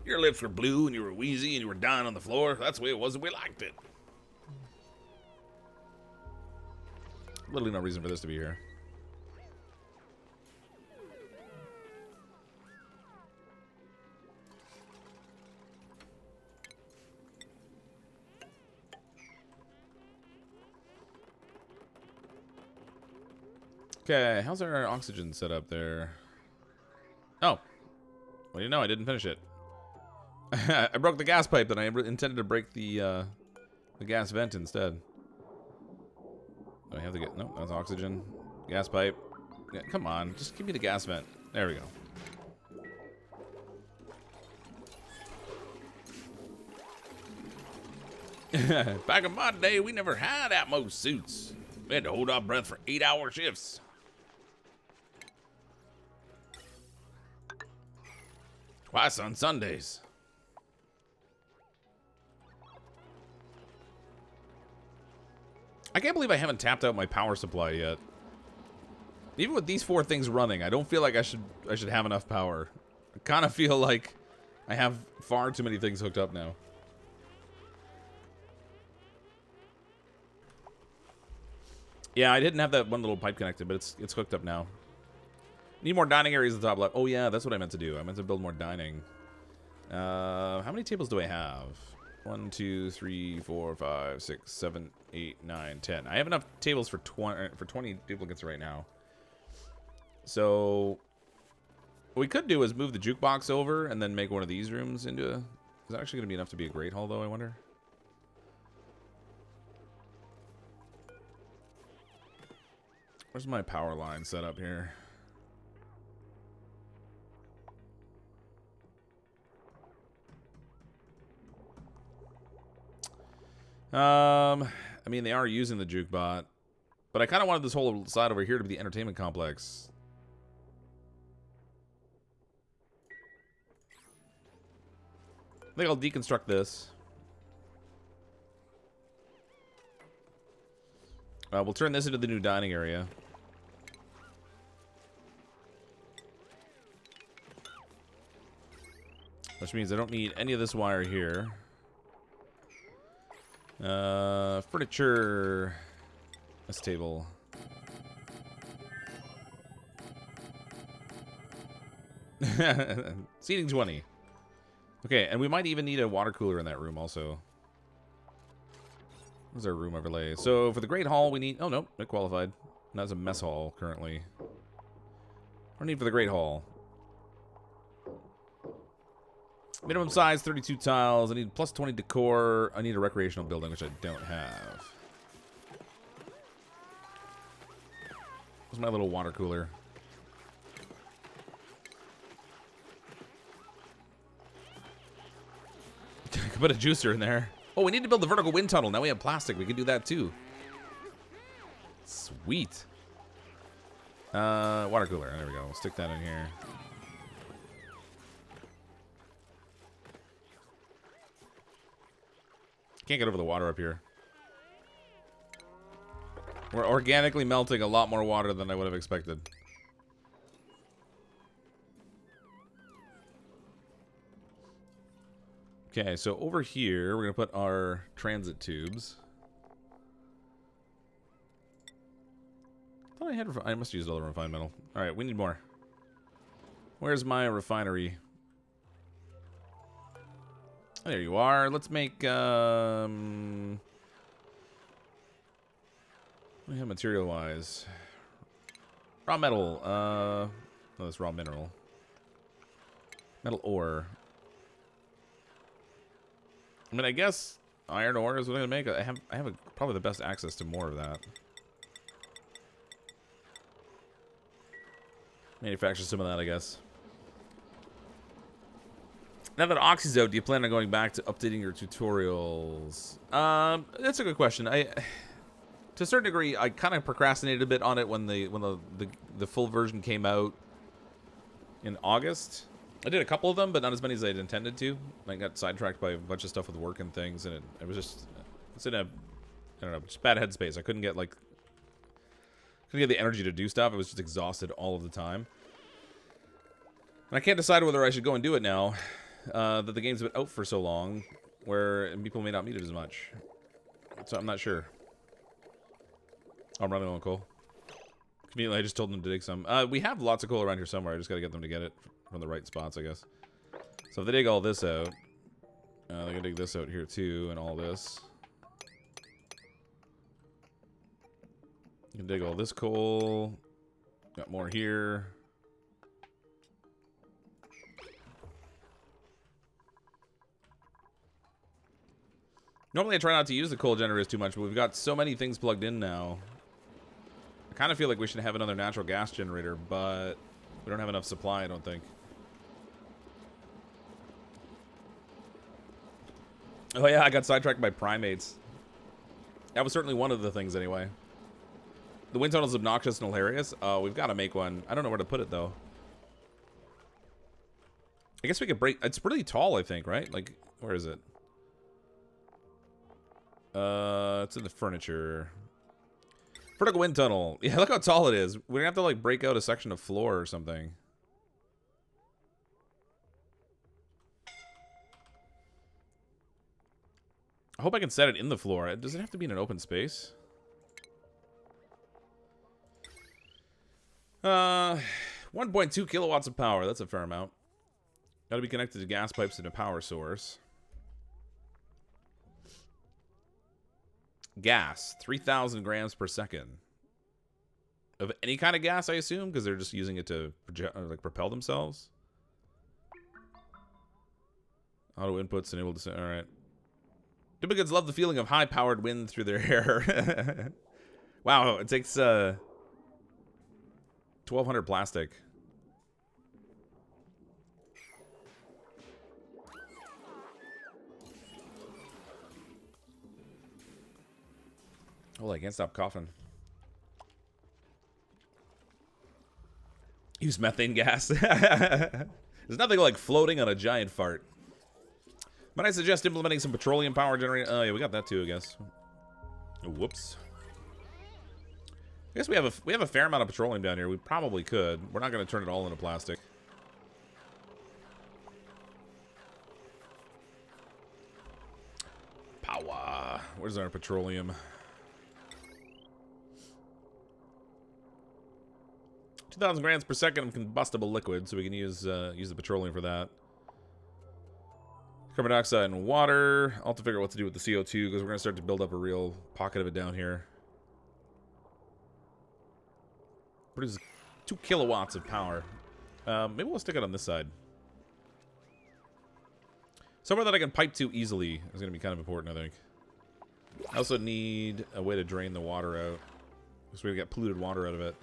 Your lips were blue and you were wheezy and you were dying on the floor. That's the way it was and we liked it. Literally no reason for this to be here. Okay, how's our oxygen set up there? Oh. Well, you know, I didn't finish it. I broke the gas pipe, and I intended to break the gas vent instead. Do I have to get... No, that's oxygen. Gas pipe. Yeah, come on, just give me the gas vent. There we go. Back in my day, we never had Atmos suits. We had to hold our breath for 8-hour shifts. Twice on Sundays. I can't believe I haven't tapped out my power supply yet. Even with these 4 things running, I don't feel like I should have enough power. I kind of feel like I have far too many things hooked up now. Yeah, I didn't have that one little pipe connected, but it's hooked up now. Need more dining areas at the top left. Oh yeah, that's what I meant to do. I meant to build more dining. How many tables do I have? 1, 2, 3, 4, 5, 6, 7, 8, 9, 10. I have enough tables for 20 duplicates right now. So what we could do is move the jukebox over and then make one of these rooms into a... Is that actually going to be enough to be a great hall, though, I wonder? Where's my power line set up here? I mean, they are using the jukebot, but I kind of wanted this whole side over here to be the entertainment complex. I think I'll deconstruct this. We'll turn this into the new dining area. Which means I don't need any of this wire here. Furniture. This table. Seating 20. Okay, and we might even need a water cooler in that room also. Where's our room overlay? So for the Great Hall we need... Oh, no, it qualified. That's a mess hall currently. What do I need for the Great Hall? Minimum size, 32 tiles. I need plus 20 decor. I need a recreational building, which I don't have. Where's my little water cooler? I could put a juicer in there. Oh, we need to build the vertical wind tunnel. Now we have plastic. We can do that too. Sweet. Water cooler. There we go. We'll stick that in here. Can't get over the water up here. We're organically melting a lot more water than I would have expected. Okay, so over here, we're going to put our transit tubes. I thought I had... I must use all the refined metal. Alright, we need more. Where's my refinery? There you are. Let's make, what do we have material-wise? Raw metal. No, that's raw mineral. Metal ore. I mean, I guess iron ore is what I'm gonna make. I have probably the best access to more of that. Manufacture some of that, I guess. Now that Oxy's out, do you plan on going back to updating your tutorials? That's a good question. To a certain degree, I kind of procrastinated a bit on it when the full version came out in August. I did a couple of them, but not as many as I'd intended to. I got sidetracked by a bunch of stuff with work and things, and it was just... It's in a... I don't know, just bad headspace. I couldn't get, like... Couldn't get the energy to do stuff. I was just exhausted all of the time. And I can't decide whether I should go and do it now. That the game's been out for so long, where people may not need it as much. So I'm not sure. Oh, I'm running on coal. Conveniently, I just told them to dig some. We have lots of coal around here somewhere. I just gotta get them to get it from the right spots, I guess. So if they dig all this out, they're gonna dig this out here too, and all this. You can dig all this coal. Got more here. Normally I try not to use the coal generators too much, but we've got so many things plugged in now. I kind of feel like we should have another natural gas generator, but we don't have enough supply, I don't think. Oh yeah, I got sidetracked by primates. That was certainly one of the things anyway. The wind tunnel's obnoxious and hilarious. We've got to make one. I don't know where to put it though. I guess we could break... It's pretty tall, I think, right? Like, where is it? It's in the furniture. Vertical wind tunnel. Yeah, look how tall it is. We're gonna have to, like, break out a section of floor or something. I hope I can set it in the floor. Does it have to be in an open space? 1.2 kilowatts of power. That's a fair amount. Got to be connected to gas pipes and a power source. Gas, 3,000 grams per second. Of any kind of gas, I assume, because they're just using it to project, or like propel themselves. Auto inputs enabled to... Alright. Duplicants love the feeling of high-powered wind through their hair. Wow, it takes 1,200 plastic. Oh, I can't stop coughing. Use methane gas. There's nothing like floating on a giant fart. Might I suggest implementing some petroleum power generator? Oh yeah, we got that too, I guess. Whoops. I guess we have a fair amount of petroleum down here. We probably could. We're not going to turn it all into plastic. Where's our petroleum? 2,000 grams per second of combustible liquid, so we can use the petroleum for that. Carbon dioxide and water. I'll have to figure out what to do with the CO2 because we're going to start to build up a real pocket of it down here. Produces 2 kilowatts of power. Maybe we'll stick it on this side. Somewhere that I can pipe to easily is going to be kind of important, I think. I also need a way to drain the water out. So we get polluted water out of it.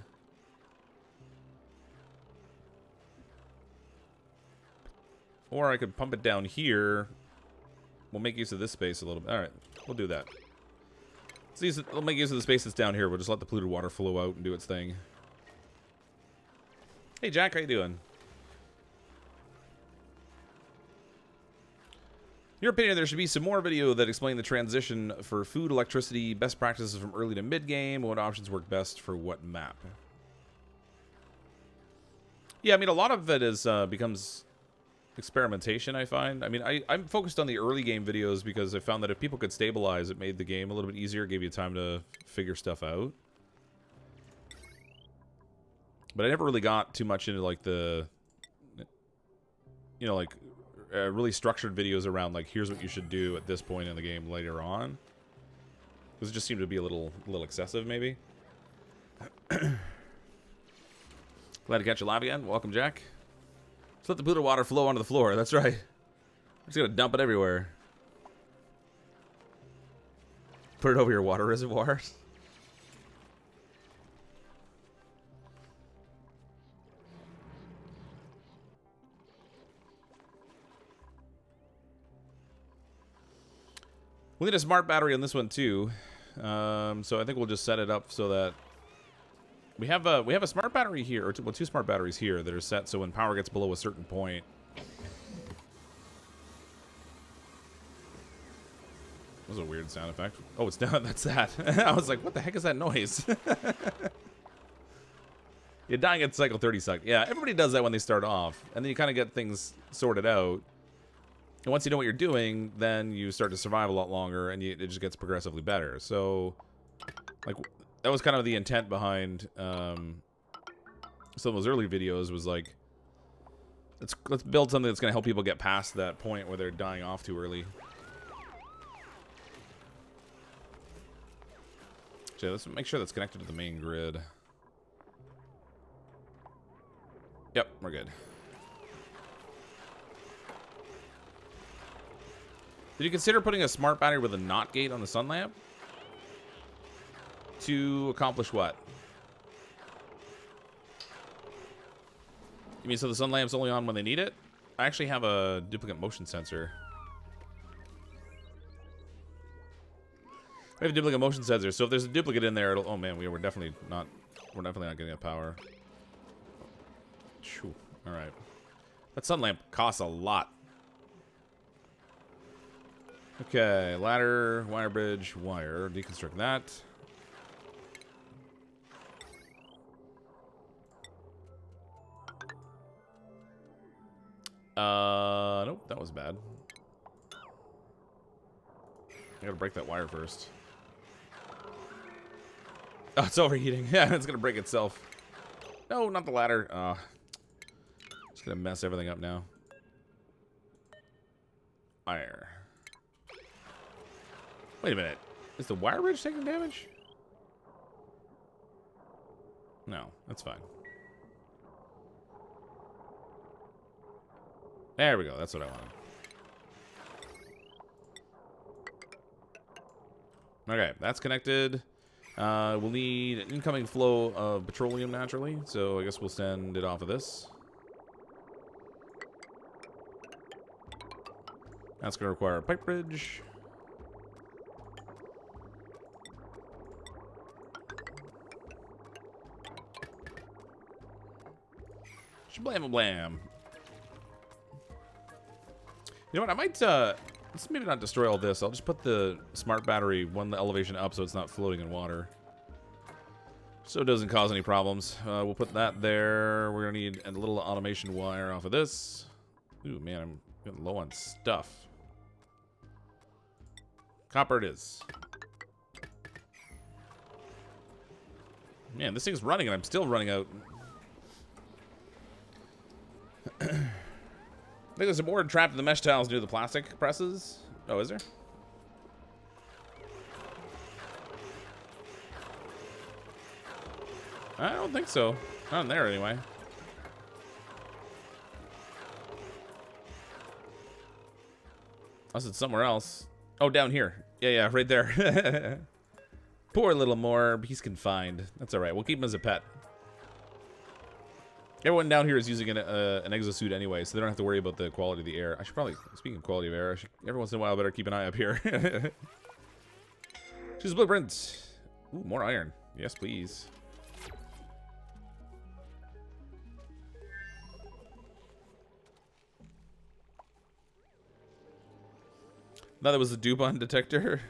Or I could pump it down here. We'll make use of this space a little bit. Alright, we'll do that. We'll make use of the space that's down here. We'll just let the polluted water flow out and do its thing. Hey Jack, how you doing? In your opinion, there should be some more video that explain the transition for food, electricity, best practices from early to mid-game, what options work best for what map. Yeah, I mean, a lot of it is becomes experimentation, I find. I mean, I'm focused on the early game videos because I found that if people could stabilize, it made the game a little bit easier, gave you time to figure stuff out. But I never really got too much into, like, the, you know, like, really structured videos around, like, here's what you should do at this point in the game later on. Because it just seemed to be a little excessive, maybe. Glad to catch you live again. Welcome, Jack. Just let the polluted water flow onto the floor. That's right. I'm just gonna dump it everywhere. Put it over your water reservoir. We need a smart battery on this one too. So I think we'll just set it up so that we have a smart battery here, or two smart batteries here that are set so when power gets below a certain point. That was a weird sound effect. Oh, it's down. That's that. I was like, what the heck is that noise? You're dying at cycle 30 suck. Yeah, everybody does that when they start off, and then you kind of get things sorted out. And once you know what you're doing, then you start to survive a lot longer, and it just gets progressively better. So, like, that was kind of the intent behind some of those early videos. Was like, let's build something that's going to help people get past that point where they're dying off too early. So let's make sure that's connected to the main grid. Yep, we're good. Did you consider putting a smart battery with a NOT gate on the sun lamp? To accomplish what? You mean so the sun lamp's only on when they need it? I actually have a duplicate motion sensor. We have a duplicate motion sensor, so if there's a duplicate in there, it'll... Oh man, we're definitely not getting that power. Phew. All right. That sun lamp costs a lot. Okay, ladder, wire bridge, wire. Deconstruct that. Nope, that was bad. I gotta break that wire first. Oh, it's overheating. Yeah, it's gonna break itself. No, not the ladder. It's gonna mess everything up now. Wire. Wait a minute. Is the wire bridge taking damage? No, that's fine. There we go. That's what I wanted. Okay, that's connected. We'll need an incoming flow of petroleum naturally, so I guess we'll send it off of this. That's going to require a pipe bridge. Shablam blam. You know what? I might, let's maybe not destroy all this. I'll just put the smart battery one elevation up so it's not floating in water. So it doesn't cause any problems. We'll put that there. We're going to need a little automation wire off of this. Ooh, man, I'm getting low on stuff. Copper it is. Man, this thing's running and I'm still running out. I think there's a board trapped in the mesh tiles near the plastic presses. Oh, is there? I don't think so. Not in there anyway. Unless it's somewhere else. Oh, down here. Yeah, right there. Poor little Morb. He's confined. That's all right. We'll keep him as a pet. Everyone down here is using an exosuit anyway, so they don't have to worry about the quality of the air. I should probably, speaking of quality of air, every once in a while I better keep an eye up here. Choose blueprint. Ooh, more iron. Yes, please. Thought that was a dupe detector.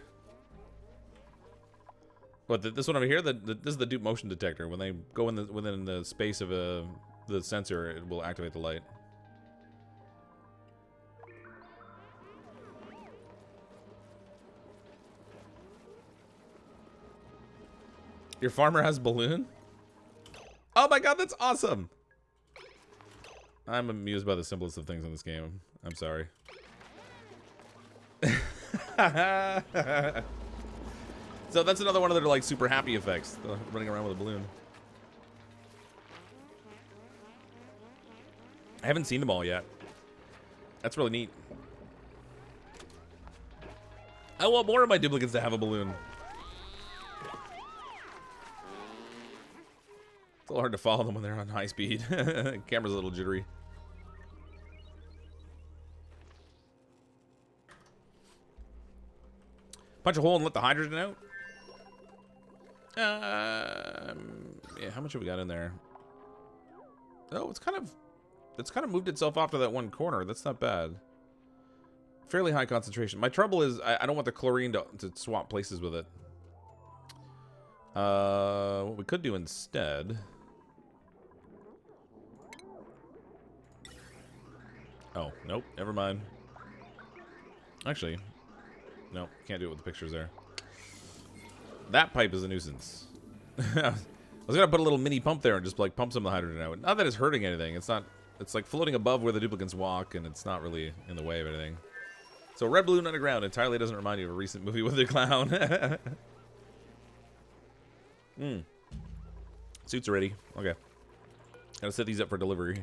What, this one over here? This is the dupe motion detector. When they go within the space of the sensor, it will activate the light. Your farmer has balloon? Oh my god, that's awesome! I'm amused by the simplest of things in this game. I'm sorry. So that's another one of their like super happy effects, running around with a balloon. I haven't seen them all yet. That's really neat. I want more of my duplicates to have a balloon. It's a little hard to follow them when they're on high speed. Camera's a little jittery. Punch a hole and let the hydrogen out. Yeah, how much have we got in there? Oh, it's kind of moved itself off to that one corner. That's not bad. Fairly high concentration. My trouble is I don't want the chlorine to swap places with it. What we could do instead. Oh, nope, never mind. Actually, no, can't do it with the pictures there. That pipe is a nuisance. I was gonna put a little mini pump there and just like pump some of the hydrogen out. Not that it's hurting anything. It's not. It's like floating above where the duplicants walk, and it's not really in the way of anything. So red balloon underground entirely doesn't remind you of a recent movie with the clown. Suits are ready. Okay. Gotta set these up for delivery.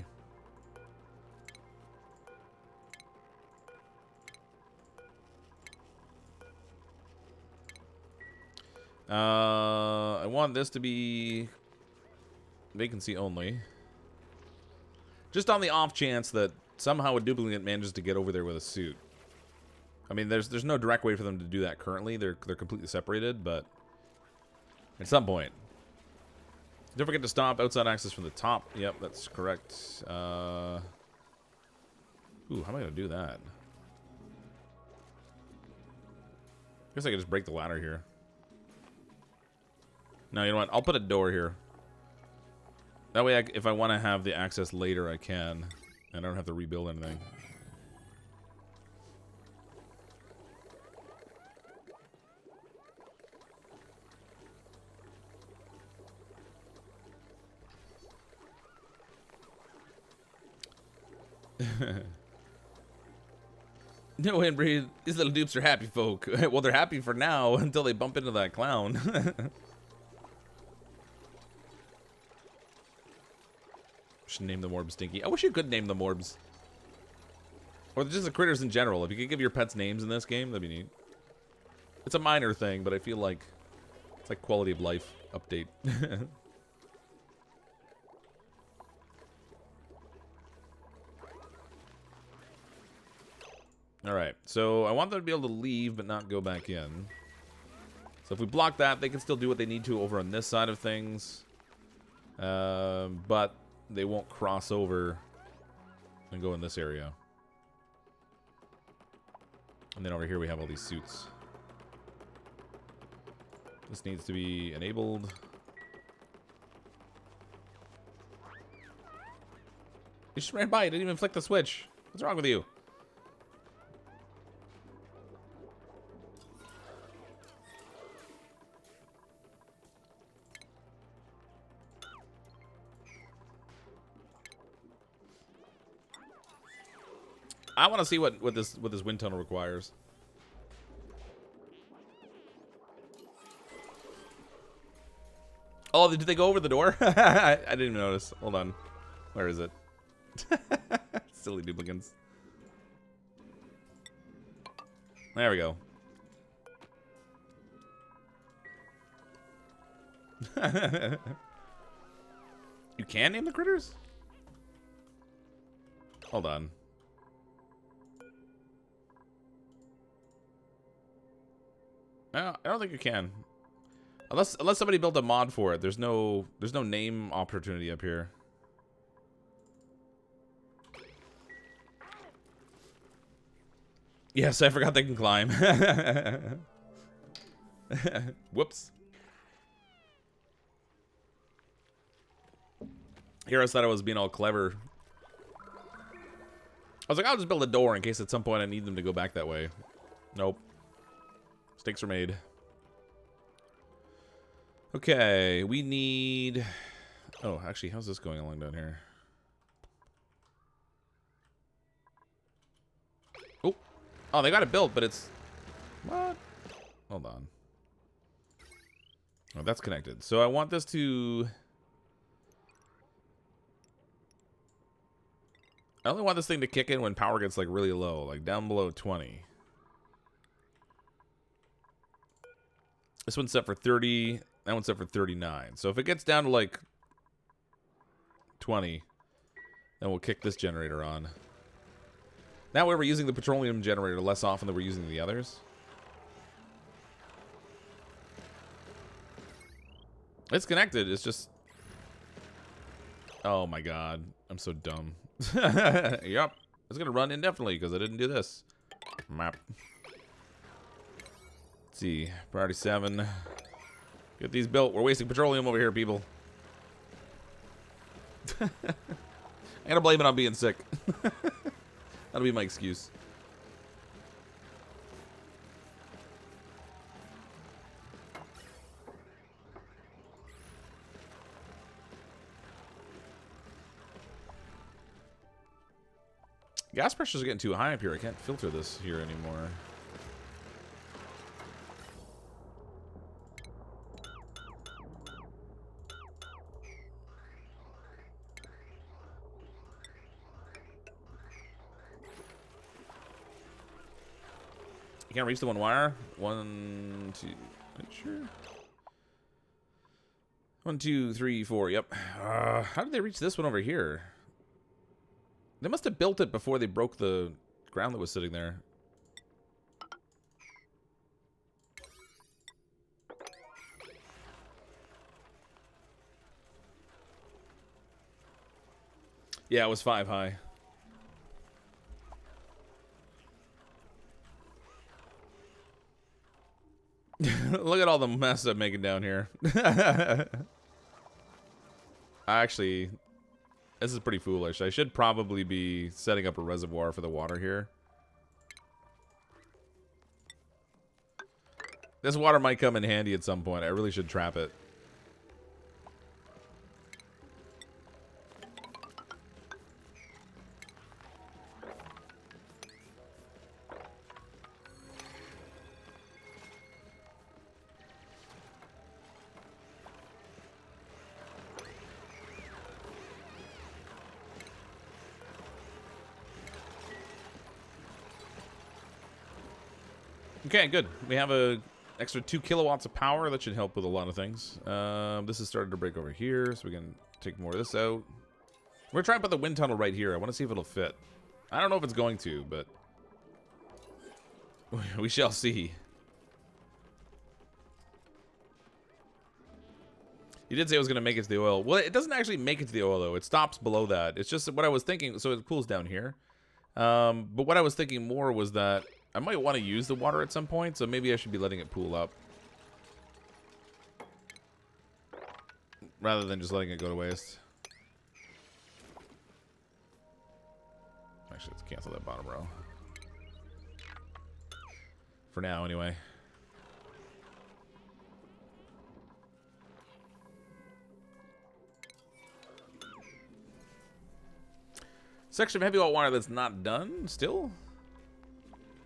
I want this to be vacancy only. Just on the off chance that somehow a duplicate manages to get over there with a suit. I mean, there's no direct way for them to do that currently. They're completely separated, but at some point. Don't forget to stop outside access from the top. Yep, that's correct. Ooh, how am I gonna do that? I guess I could just break the ladder here. No, you know what? I'll put a door here. That way, if I want to have the access later, I can. I don't have to rebuild anything. No, inbreed. These little dupes are happy folk. Well, they're happy for now until they bump into that clown. Should name the morbs Stinky. I wish you could name the morbs. Or just the critters in general. If you could give your pets names in this game, that'd be neat. It's a minor thing, but I feel like it's like quality of life update. Alright, so I want them to be able to leave but not go back in. So if we block that, they can still do what they need to over on this side of things. But they won't cross over and go in this area. And then over here we have all these suits. This needs to be enabled. You just ran by, you didn't even flick the switch. What's wrong with you? I want to see what this wind tunnel requires. Oh, did they go over the door? I didn't even notice. Hold on. Where is it? Silly duplicants. There we go. You can name the critters? Hold on. I don't think you can. Unless somebody built a mod for it. There's no name opportunity up here. Yes, I forgot they can climb. Whoops. Heroes thought I was being all clever. I was like, I'll just build a door in case at some point I need them to go back that way. Nope. Mistakes were made. Okay, we need... Oh, actually, how's this going along down here? Oh. Oh, they got it built, but it's... What? Hold on. Oh, that's connected. So I want this to... I only want this thing to kick in when power gets like really low, like down below 20. This one's set for 30. That one's set for 39. So if it gets down to like 20, then we'll kick this generator on. That way we're using the petroleum generator less often than we're using the others. It's connected. It's just... Oh my god. I'm so dumb. Yep. It's going to run indefinitely because I didn't do this. Map. Let's see. Priority 7. Get these built. We're wasting petroleum over here, people. I'm going to blame it on being sick. That'll be my excuse. Gas pressures are getting too high up here. I can't filter this here anymore. You can't reach the one wire? 1, 2, sure. 1, 2, 3, 4, yep. How did they reach this one over here? They must have built it before they broke the ground that was sitting there. Yeah, it was 5 high. Look at all the mess I'm making down here. Actually... This is pretty foolish. I should probably be setting up a reservoir for the water here. This water might come in handy at some point. I really should trap it. Okay, good. We have a extra 2 kilowatts of power. That should help with a lot of things. This is starting to break over here, so we can take more of this out. We're trying to put the wind tunnel right here. I want to see if it'll fit. I don't know if it's going to, but we shall see. You did say it was going to make it to the oil. Well, it doesn't actually make it to the oil, though. It stops below that. It's just what I was thinking. So it cools down here. But what I was thinking more was that I might want to use the water at some point, so maybe I should be letting it pool up. Rather than just letting it go to waste. Actually, let's cancel that bottom row. For now, anyway. Section of heavy hot water that's not done still.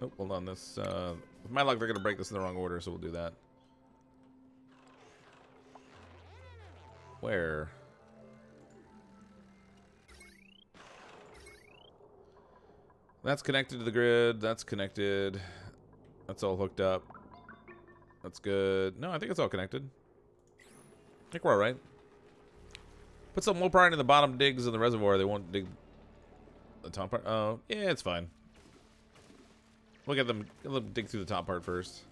Oh, hold on. This, with my luck, they're gonna break this in the wrong order, so we'll do that. Where? That's connected to the grid. That's connected. That's all hooked up. That's good. No, I think it's all connected. I think we're all right. Put some low pride in the bottom digs in the reservoir. They won't dig the top part. Oh, yeah, it's fine. We'll get them dig through the top part first.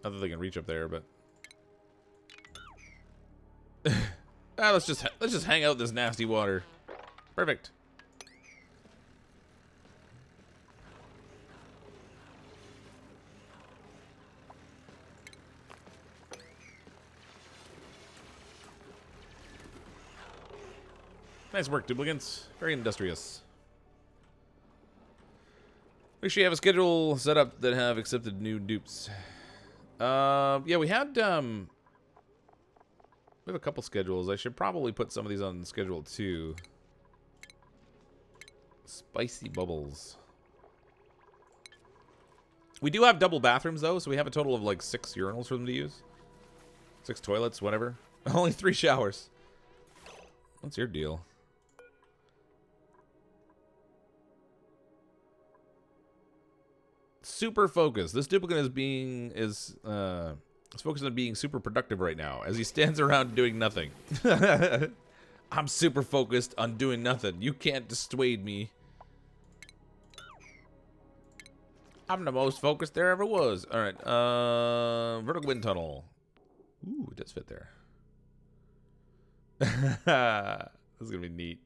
Not that they can reach up there, but let's just hang out this nasty water. Perfect. Nice work, duplicants. Very industrious. Make sure you have a schedule set up that have accepted new dupes. Yeah, we have a couple schedules. I should probably put some of these on schedule 2. Spicy bubbles. We do have double bathrooms though, so we have a total of like 6 urinals for them to use. 6 toilets, whatever. Only 3 showers. What's your deal? Super focused. This duplicant is focused on being super productive right now as he stands around doing nothing. I'm super focused on doing nothing. You can't dissuade me. I'm the most focused there ever was. All right. Vertical wind tunnel. Ooh, it does fit there. This is gonna be neat.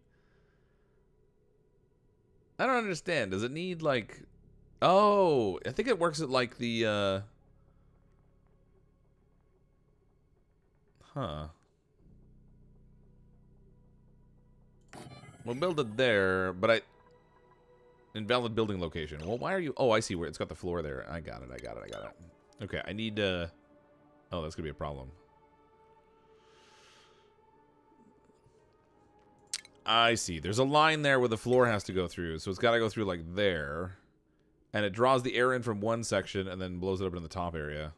I don't understand. Does it need like? Oh, I think it works at like the, huh. We'll build it there, but invalid building location. Well, why are you, oh, I see where it's got the floor there. I got it. Okay, I need, oh, that's gonna be a problem. I see. There's a line there where the floor has to go through, so it's got to go through like there. And it draws the air in from one section and then blows it up in the top area.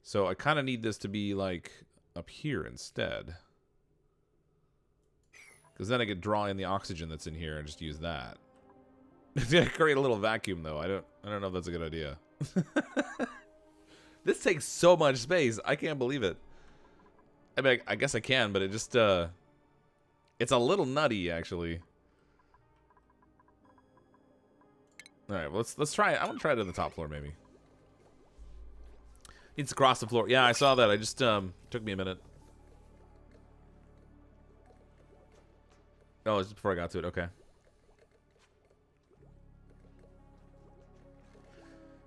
So I kind of need this to be like up here instead. Because then I could draw in the oxygen that's in here and just use that. It's gonna create a little vacuum though. I don't know if that's a good idea. This takes so much space. I can't believe it. I mean, I guess I can, but it just it's a little nutty actually. All right, well, let's try it. I want to try it on the top floor, maybe. Needs to cross the floor. Yeah, I saw that. I just took me a minute. Oh, it's just before I got to it. Okay.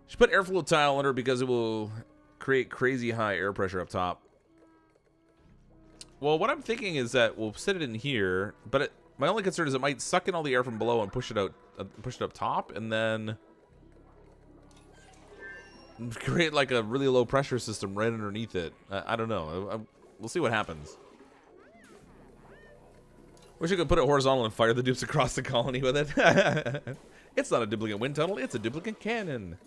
Should put airflow tile under because it will create crazy high air pressure up top. Well, what I'm thinking is that we'll sit it in here, but my only concern is it might suck in all the air from below and push it out, push it up top, and then create like a really low pressure system right underneath it. I don't know. We'll see what happens. Wish I could put it horizontal and fire the dupes across the colony with it. It's not a duplicate wind tunnel. It's a duplicate cannon.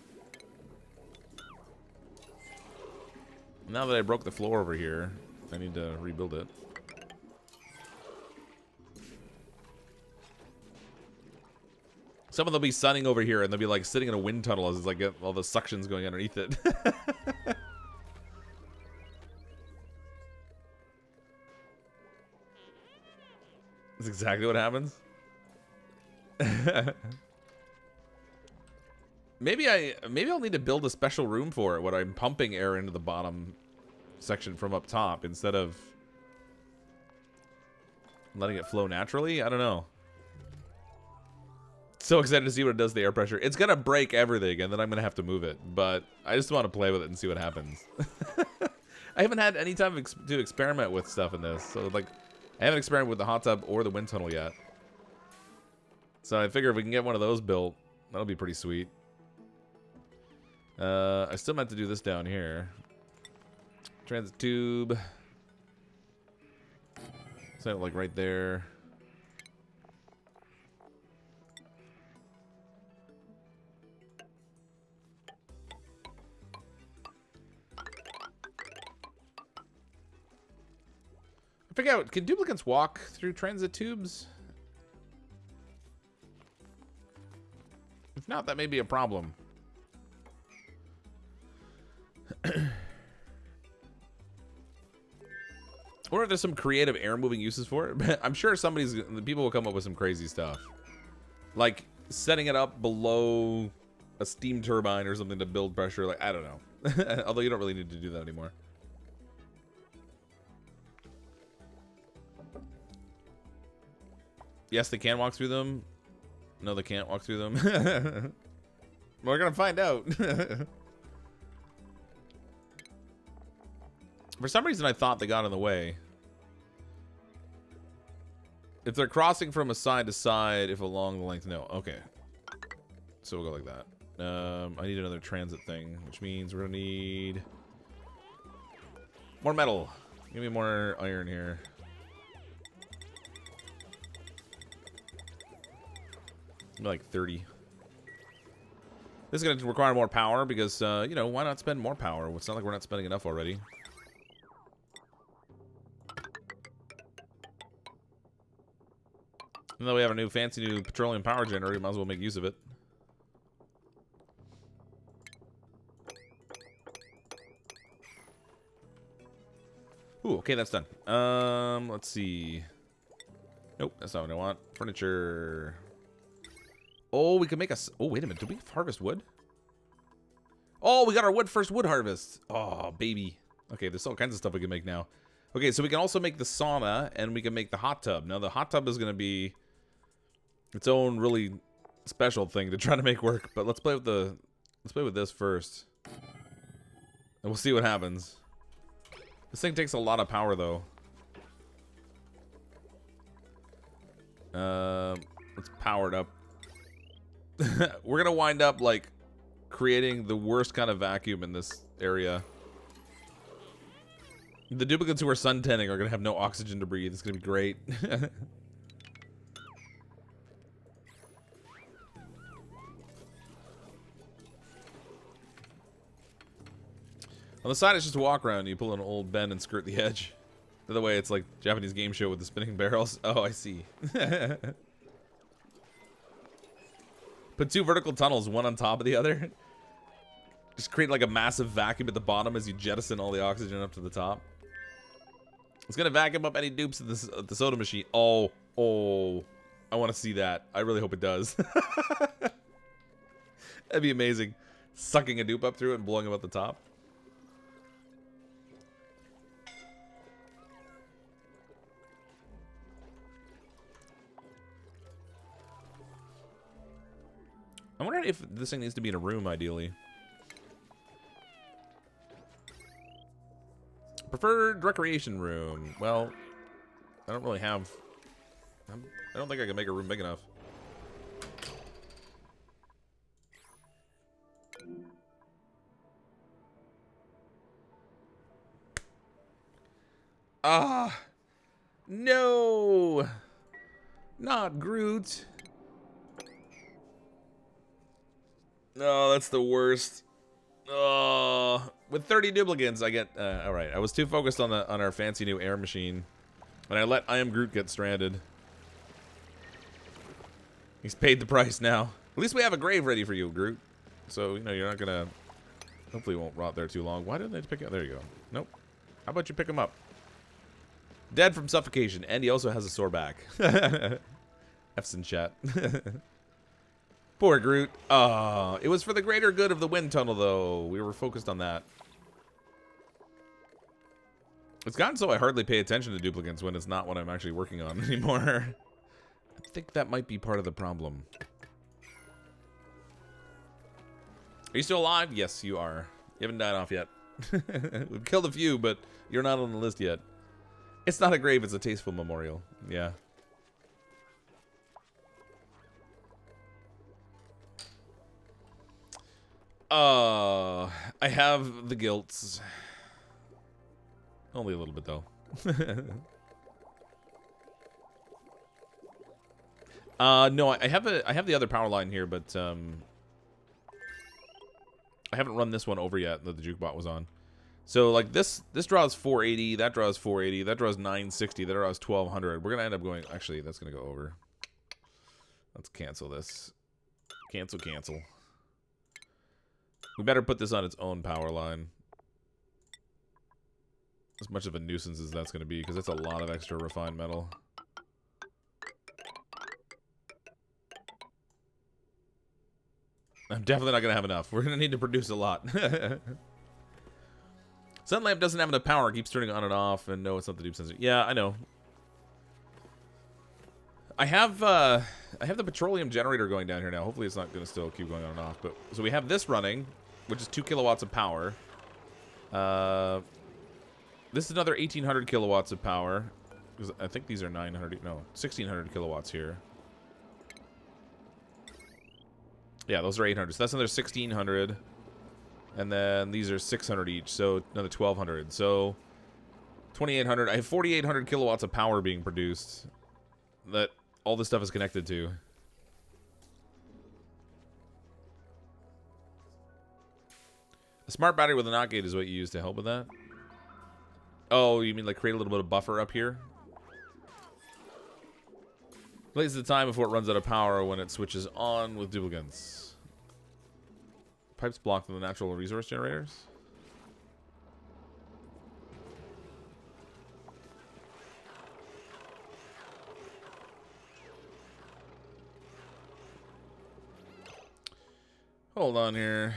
Now that I broke the floor over here, I need to rebuild it. Some of them will be sunning over here, and they'll be like sitting in a wind tunnel as it's like all the suction's going underneath it. That's exactly what happens. Maybe I'll need to build a special room for it when I'm pumping air into the bottom section from up top instead of letting it flow naturally. I don't know. So excited to see what it does to the air pressure. It's gonna break everything, and then I'm gonna have to move it. But I just want to play with it and see what happens. I haven't had any time to experiment with stuff in this, so like I haven't experimented with the hot tub or the wind tunnel yet. So I figure if we can get one of those built, that'll be pretty sweet. I still meant to do this down here. Transit tube. Set it like right there. I figure out, can duplicants walk through transit tubes? If not, that may be a problem. Or if there's some creative air moving uses for it. I'm sure people will come up with some crazy stuff. Like setting it up below a steam turbine or something to build pressure. Like, I don't know. Although you don't really need to do that anymore. Yes, they can walk through them. No, they can't walk through them. We're gonna find out. For some reason, I thought they got in the way. If they're crossing from a side to side, if along the length, no. Okay. So we'll go like that. I need another transit thing, which means we're gonna need more metal. Give me more iron here. Like 30. This is going to require more power because, you know, why not spend more power? It's not like we're not spending enough already. Even though we have a fancy new petroleum power generator, we might as well make use of it. Ooh, okay, that's done. Let's see. Nope, that's not what I want. Furniture. Oh, we can make oh, wait a minute. Did we harvest wood? Oh, we got our first wood harvest. Oh, baby. Okay, there's all kinds of stuff we can make now. Okay, so we can also make the sauna, and we can make the hot tub. Now, the hot tub is going to be its own really special thing to try to make work. But let's play with this first. And we'll see what happens. This thing takes a lot of power, though. Let's power it up. We're gonna wind up like creating the worst kind of vacuum in this area. The duplicants who are sun tanning are gonna have no oxygen to breathe. It's gonna be great. On the side, it's just a walk around. You pull an old bend and skirt the edge. The other way, it's like Japanese game show with the spinning barrels. Oh, I see. Put two vertical tunnels, one on top of the other. Just create like a massive vacuum at the bottom as you jettison all the oxygen up to the top. It's gonna vacuum up any dupes at the soda machine. Oh, I want to see that. I really hope it does. That'd be amazing. Sucking a dupe up through it and blowing him up the top. I'm wondering if this thing needs to be in a room, ideally. Preferred recreation room. Well, I don't really have... I don't think I can make a room big enough. Ah! No! Not Groot. No, that's the worst. Oh, with 30 duplicants, I get. All right, I was too focused on our fancy new air machine, and I let I Am Groot get stranded. He's paid the price now. At least we have a grave ready for you, Groot. So you know you're not gonna. Hopefully, you won't rot there too long. Why didn't they pick it? There you go. Nope. How about you pick him up? Dead from suffocation, and he also has a sore back. F's in chat. Poor Groot. It was for the greater good of the wind tunnel, though. We were focused on that. It's gotten so I hardly pay attention to duplicants when it's not what I'm actually working on anymore. I think that might be part of the problem. Are you still alive? Yes, you are. You haven't died off yet. We've killed a few, but you're not on the list yet. It's not a grave, it's a tasteful memorial. Yeah. I have the guilts. Only a little bit, though. No, I have the other power line here, but I haven't run this one over yet that the jukebot was on. So like this draws 480, that draws 480, that draws 960, that draws 1200. We're gonna end up going. Actually, that's gonna go over. Let's cancel this. Cancel. We better put this on its own power line. As much of a nuisance as that's gonna be, because it's a lot of extra refined metal. I'm definitely not going to have enough. We're going to need to produce a lot. Sun lamp doesn't have enough power. It keeps turning on and off. And no, it's not the dupe sensor. Yeah, I know. I have the petroleum generator going down here now. Hopefully it's not going to still keep going on and off. But so we have this running, which is 2 kilowatts of power. This is another 1,800 kilowatts of power. Because I think these are 1,600 kilowatts here. Yeah, those are 800. So that's another 1,600. And then these are 600 each. So another 1,200. So 2,800. I have 4,800 kilowatts of power being produced that all this stuff is connected to. A smart battery with a NOT gate is what you use to help with that? Oh, you mean like create a little bit of buffer up here? Plays the time before it runs out of power when it switches on with duplicants. Pipes blocked from the natural resource generators. Hold on here.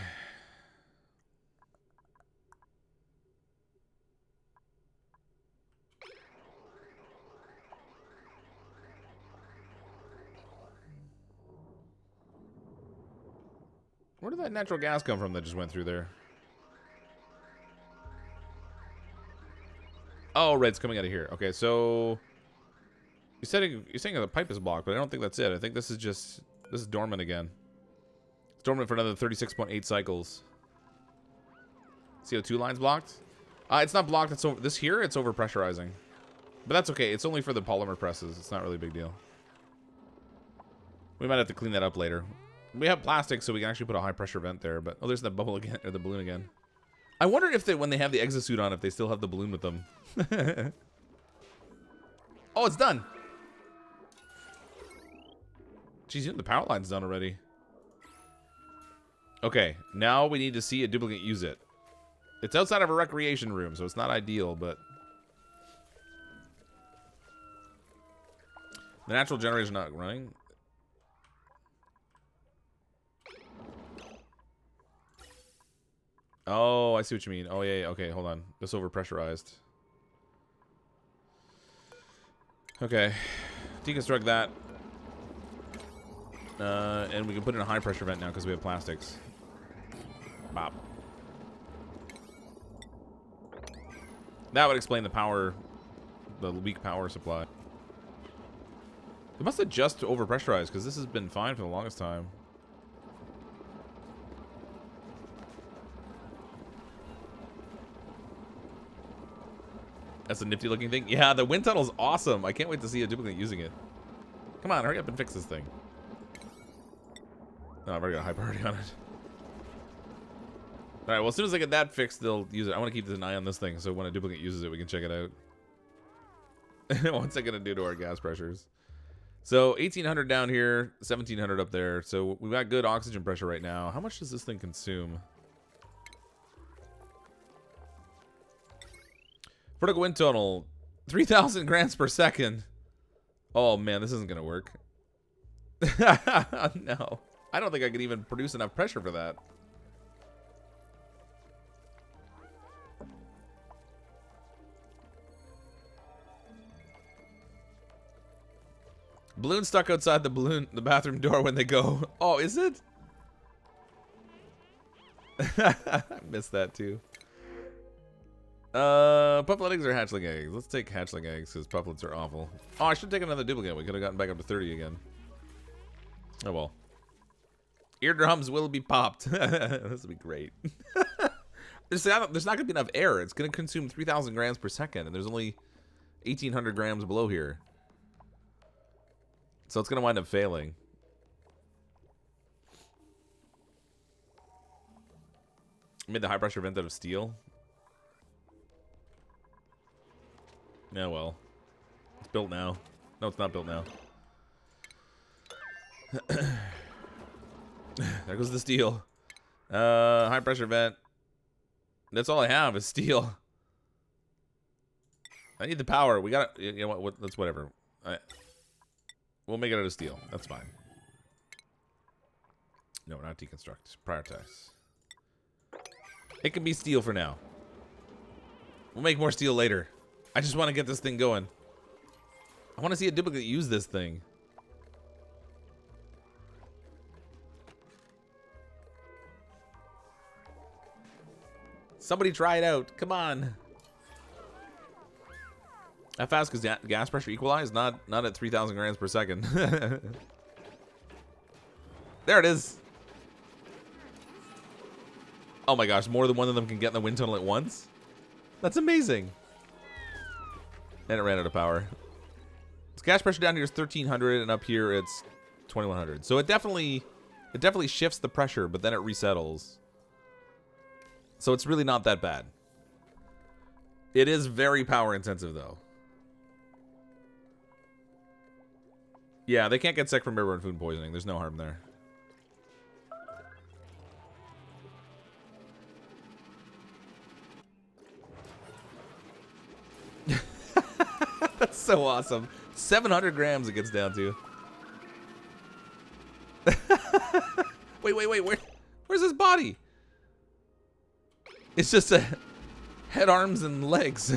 Where did that natural gas come from that just went through there? Oh, right, it's coming out of here. Okay, so you're saying the pipe is blocked, but I don't think that's it. I think this is dormant again. It's dormant for another 36.8 cycles. CO2 line's blocked? It's not blocked. It's over this here. It's over pressurizing, but that's okay. It's only for the polymer presses. It's not really a big deal. We might have to clean that up later. We have plastic, so we can actually put a high pressure vent there. But oh, there's that bubble again, or the balloon again. I wonder if when they have the exosuit on, if they still have the balloon with them. Oh, it's done. Jeez, the power line's done already. Okay, now we need to see a duplicate use it. It's outside of a recreation room, so it's not ideal, but the natural generator's not running. Oh, I see what you mean. Oh, yeah. Okay, hold on. This overpressurized. Okay. Deconstruct that. And we can put in a high pressure vent now because we have plastics. Bop. That would explain the power, the weak power supply. It must have just overpressurized because this has been fine for the longest time. That's a nifty looking thing. Yeah, the wind tunnel's awesome. I can't wait to see a duplicate using it. Come on, hurry up and fix this thing. No, I've already got a high priority on it. Alright, well, as soon as I get that fixed, they'll use it. I want to keep an eye on this thing so when a duplicate uses it, we can check it out. What's it going to do to our gas pressures? So, 1,800 down here, 1,700 up there. So, we've got good oxygen pressure right now. How much does this thing consume? Vertical wind tunnel, 3,000 grams per second. Oh man, this isn't gonna work. No, I don't think I could even produce enough pressure for that. Balloon stuck outside the bathroom door when they go. Oh, is it? I missed that too. Pufflet eggs or hatchling eggs? Let's take hatchling eggs because pufflets are awful. Oh, I should take another duplicate. We could have gotten back up to 30 again. Oh well. Eardrums will be popped. This will be great. There's not going to be enough air. It's going to consume 3,000 grams per second, and there's only 1,800 grams below here. So it's going to wind up failing. Made the high pressure vent out of steel. Yeah, well. It's built now. No, it's not built now. There goes the steel. High pressure vent. That's all I have is steel. I need the power. We got to, you know what, that's whatever. We'll make it out of steel. That's fine. No, not deconstruct. Prioritize. It can be steel for now. We'll make more steel later. I just want to get this thing going. I want to see a duplicate use this thing. Somebody try it out. Come on. How fast is gas pressure equalized? Not at 3,000 grams per second. There it is. Oh my gosh, more than one of them can get in the wind tunnel at once? That's amazing. And it ran out of power. Its gas pressure down here is 1,300, and up here it's 2,100. So it definitely shifts the pressure, but then it resettles. So it's really not that bad. It is very power intensive, though. Yeah, they can't get sick from airborne food poisoning. There's no harm there. That's so awesome. 700 grams it gets down to. Wait. Where's his body? It's just a head, arms, and legs.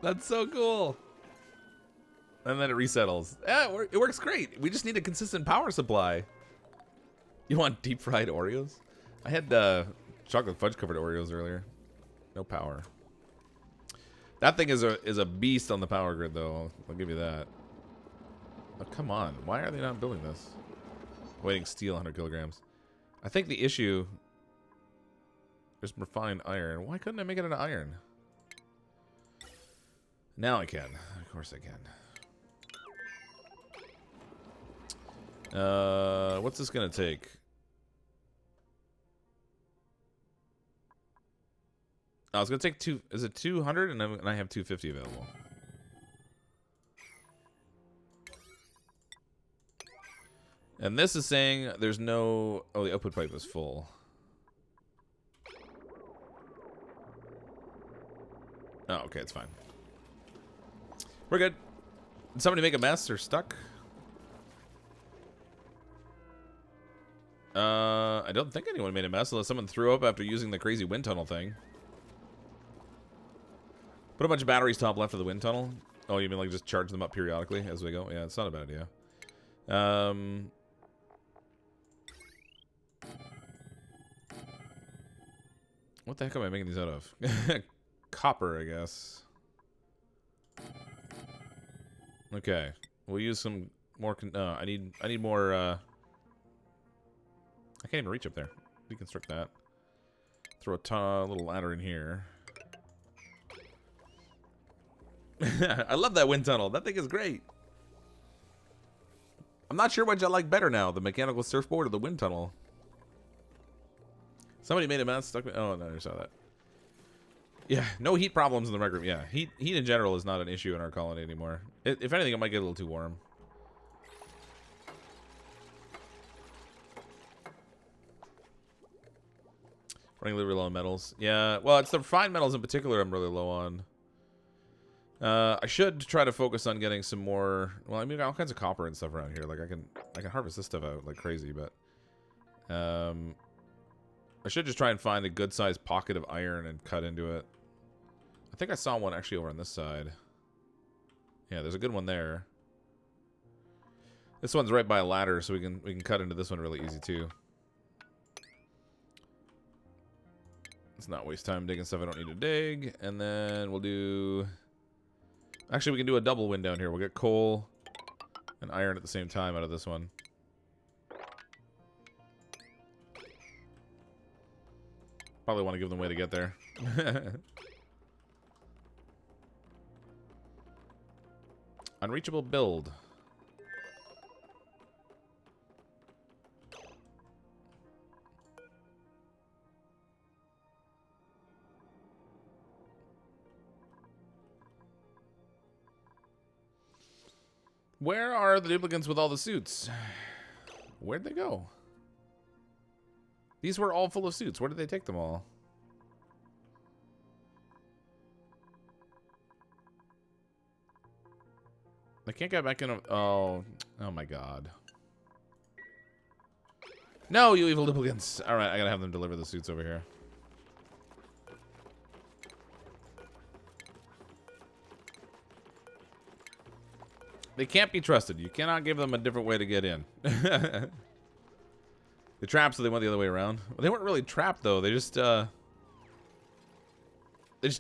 That's so cool. And then it resettles. Yeah, it works great. We just need a consistent power supply. You want deep fried Oreos? I had chocolate fudge covered Oreos earlier. No power. That thing is a beast on the power grid, though. I'll give you that. Oh, come on. Why are they not building this? Waiting steel 100 kilograms. I think the issue is refined iron. Why couldn't I make it out of iron? Now I can. Of course I can. What's this gonna take? Oh, it's gonna take two. Is it 200? And I have 250 available. And this is saying there's no. Oh, the output pipe is full. Oh, okay, it's fine. We're good. Did somebody make a mess or stuck? I don't think anyone made a mess unless someone threw up after using the crazy wind tunnel thing. Put a bunch of batteries top left of the wind tunnel. Oh, you mean like just charge them up periodically as we go? Yeah, it's not a bad idea. What the heck am I making these out of? Copper, I guess. Okay, we'll use some more. I need more. I can't even reach up there. Deconstruct that. Throw a little ladder in here. I love that wind tunnel. That thing is great. I'm not sure which I like better now, the mechanical surfboard or the wind tunnel. Somebody made a mess. Stuck me. Oh no, I saw that. Yeah, no heat problems in the rec room. Yeah, heat in general is not an issue in our colony anymore. If anything, it might get a little too warm. Running really low on metals. Yeah, well, it's the refined metals in particular I'm really low on. I should try to focus on getting some more. Well, I mean, all kinds of copper and stuff around here. Like I can harvest this stuff out like crazy, but I should just try and find a good sized pocket of iron and cut into it. I think I saw one actually over on this side. Yeah, there's a good one there. This one's right by a ladder, so we can cut into this one really easy too. Let's not waste time digging stuff I don't need to dig. And then we'll do. Actually, we can do a double win down here. We'll get coal and iron at the same time out of this one. Probably want to give them a way to get there. Unreachable build. Where are the duplicants with all the suits? Where'd they go? These were all full of suits. Where did they take them all? They can't get back in. Oh my god. No, you evil duplicants. Alright, I gotta have them deliver the suits over here. They can't be trusted. You cannot give them a different way to get in. They're trapped, so they went the other way around. Well, they weren't really trapped, though. They just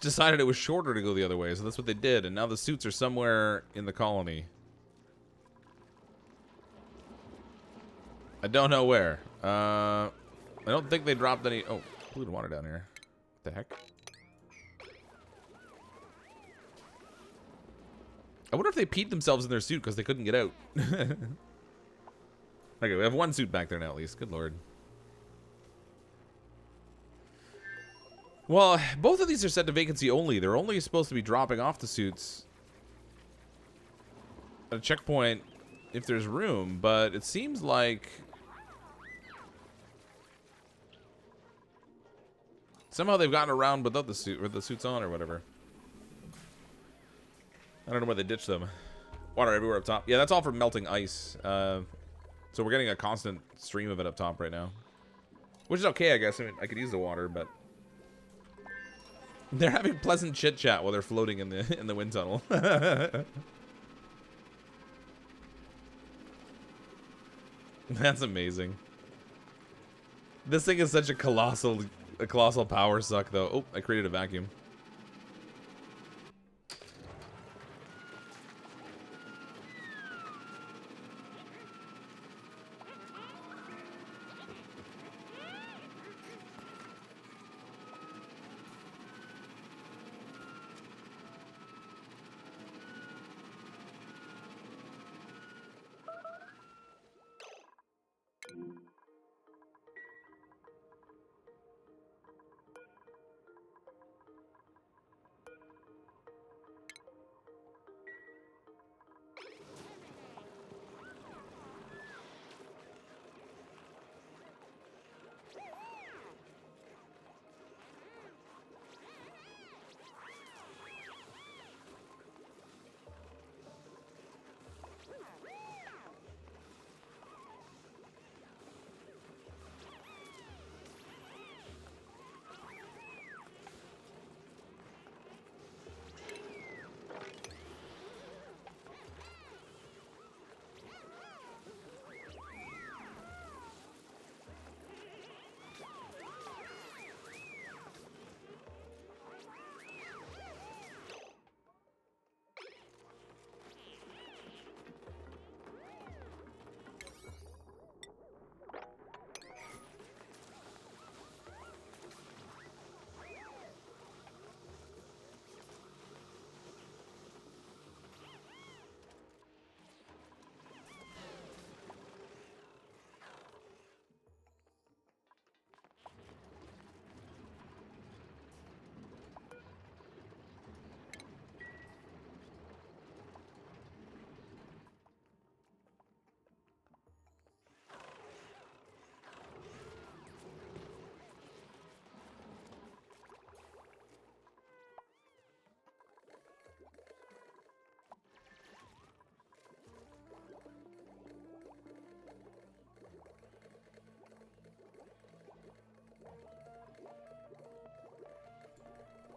decided it was shorter to go the other way, so that's what they did. And now the suits are somewhere in the colony. I don't know where. I don't think they dropped any... Oh, polluted water down here. What the heck? I wonder if they peed themselves in their suit because they couldn't get out. Okay, we have one suit back there now at least. Good lord. Well, both of these are set to vacancy only. They're only supposed to be dropping off the suits at a checkpoint if there's room, but it seems like somehow they've gotten around without the suit, with the suits on or whatever. I don't know where they ditched them. Water everywhere up top. Yeah, that's all from melting ice. So we're getting a constant stream of it up top right now. Which is okay, I guess. I mean, I could use the water, but... They're having pleasant chit-chat while they're floating in the wind tunnel. That's amazing. This thing is such a colossal power suck, though. Oh, I created a vacuum.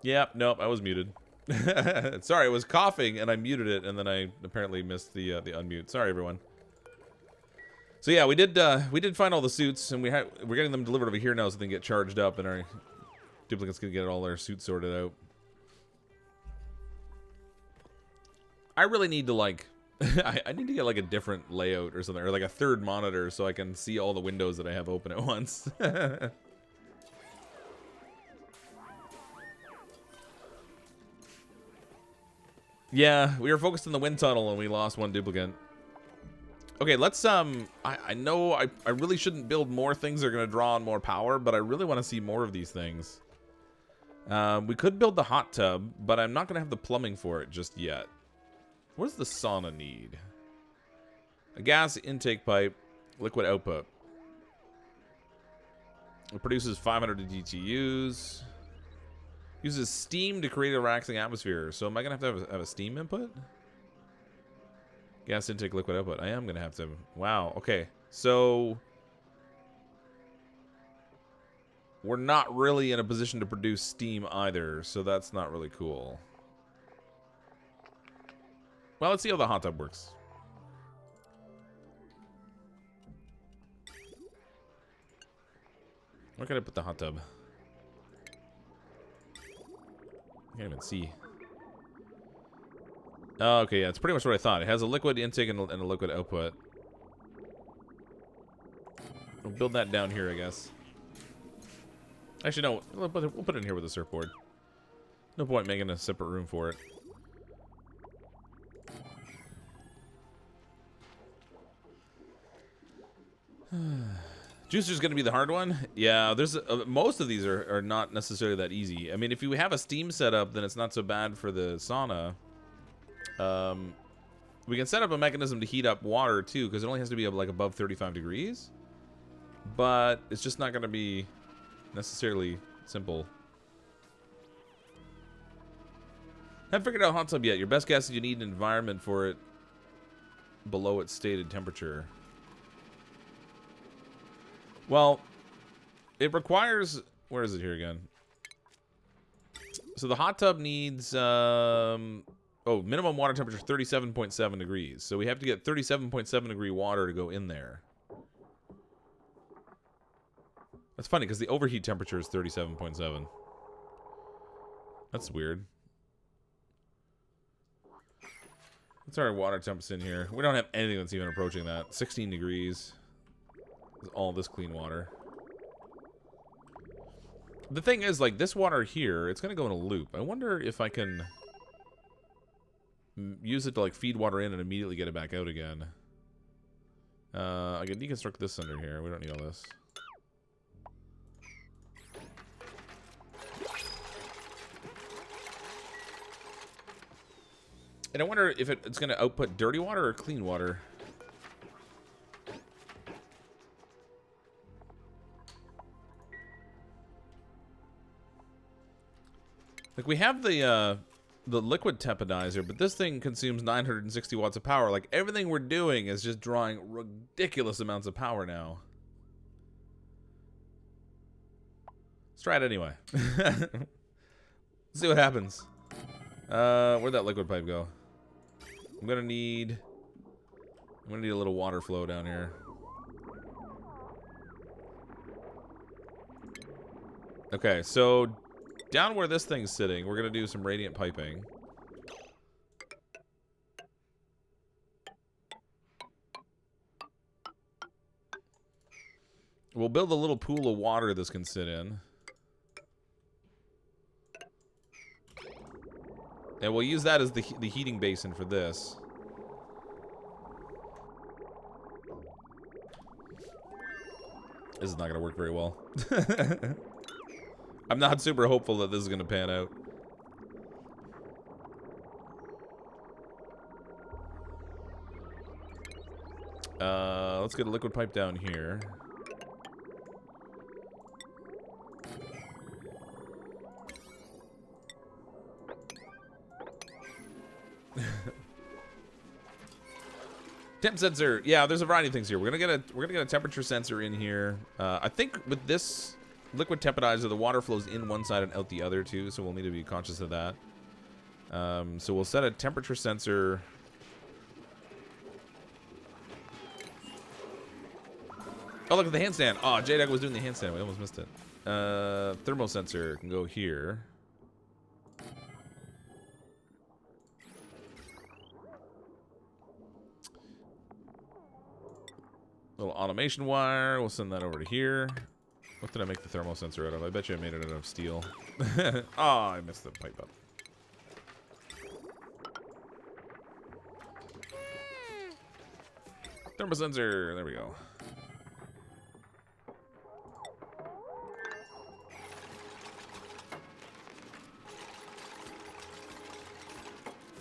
Yep, nope, I was muted. Sorry, I was coughing and I muted it, and then I apparently missed the unmute. Sorry, everyone. So yeah, we did find all the suits, and we're getting them delivered over here now so they can get charged up, and our duplicates can get all their suits sorted out. I really need to like, I need to get like a different layout or something, or like a third monitor so I can see all the windows that I have open at once. Yeah, we were focused on the wind tunnel and we lost one duplicant. Okay, let's, I know I really shouldn't build more things that are going to draw on more power, but I really want to see more of these things. We could build the hot tub, but I'm not going to have the plumbing for it just yet. What does the sauna need? A gas intake pipe, liquid output. It produces 500 DTUs. Uses steam to create a relaxing atmosphere. So am I going to have a steam input? Gas intake, liquid output. I am going to have to. Wow. Okay. So we're not really in a position to produce steam either. So that's not really cool. Well, let's see how the hot tub works. Where can I put the hot tub? I can't even see. Oh, okay, yeah, it's pretty much what I thought. It has a liquid intake and a liquid output. We'll build that down here, I guess. Actually, no. We'll put it in here with the surfboard. No point making a separate room for it. Juicer's going to be the hard one. Yeah, there's most of these are not necessarily that easy. I mean, if you have a steam setup, then it's not so bad for the sauna. We can set up a mechanism to heat up water too, because it only has to be like above 35 degrees. But it's just not going to be necessarily simple. Haven't figured out hot tub yet. Your best guess is you need an environment for it below its stated temperature. Well, it requires... Where is it here again? So the hot tub needs... oh, minimum water temperature 37.7 degrees. So we have to get 37.7 degree water to go in there. That's funny, because the overheat temperature is 37.7. That's weird. What's our water temps in here? We don't have anything that's even approaching that. 16 degrees. All this clean water. The thing is, like, this water here, it's going to go in a loop. I wonder if I can use it to, like, feed water in and immediately get it back out again. I can deconstruct this under here. We don't need all this. And I wonder if it's going to output dirty water or clean water. Like, we have the liquid teppidizer, but this thing consumes 960 watts of power. Like, everything we're doing is just drawing ridiculous amounts of power now. Let's try it anyway. Let's see what happens. Where'd that liquid pipe go? I'm gonna need a little water flow down here. Okay, so down where this thing's sitting, we're gonna do some radiant piping. We'll build a little pool of water this can sit in. And we'll use that as the heating basin for this. This is not going to work very well. I'm not super hopeful that this is going to pan out. Let's get a liquid pipe down here. Temp sensor. Yeah, there's a variety of things here. We're gonna get a temperature sensor in here. I think with this liquid teppidizer, the water flows in one side and out the other too, so we'll need to be conscious of that. So we'll set a temperature sensor. Oh, look at the handstand. Oh, JDAG was doing the handstand. We almost missed it. Thermal sensor can go here. Little automation wire. We'll send that over to here. What did I make the thermal sensor out of? I bet you I made it out of steel. Oh, I messed the pipe up. Thermosensor. There we go.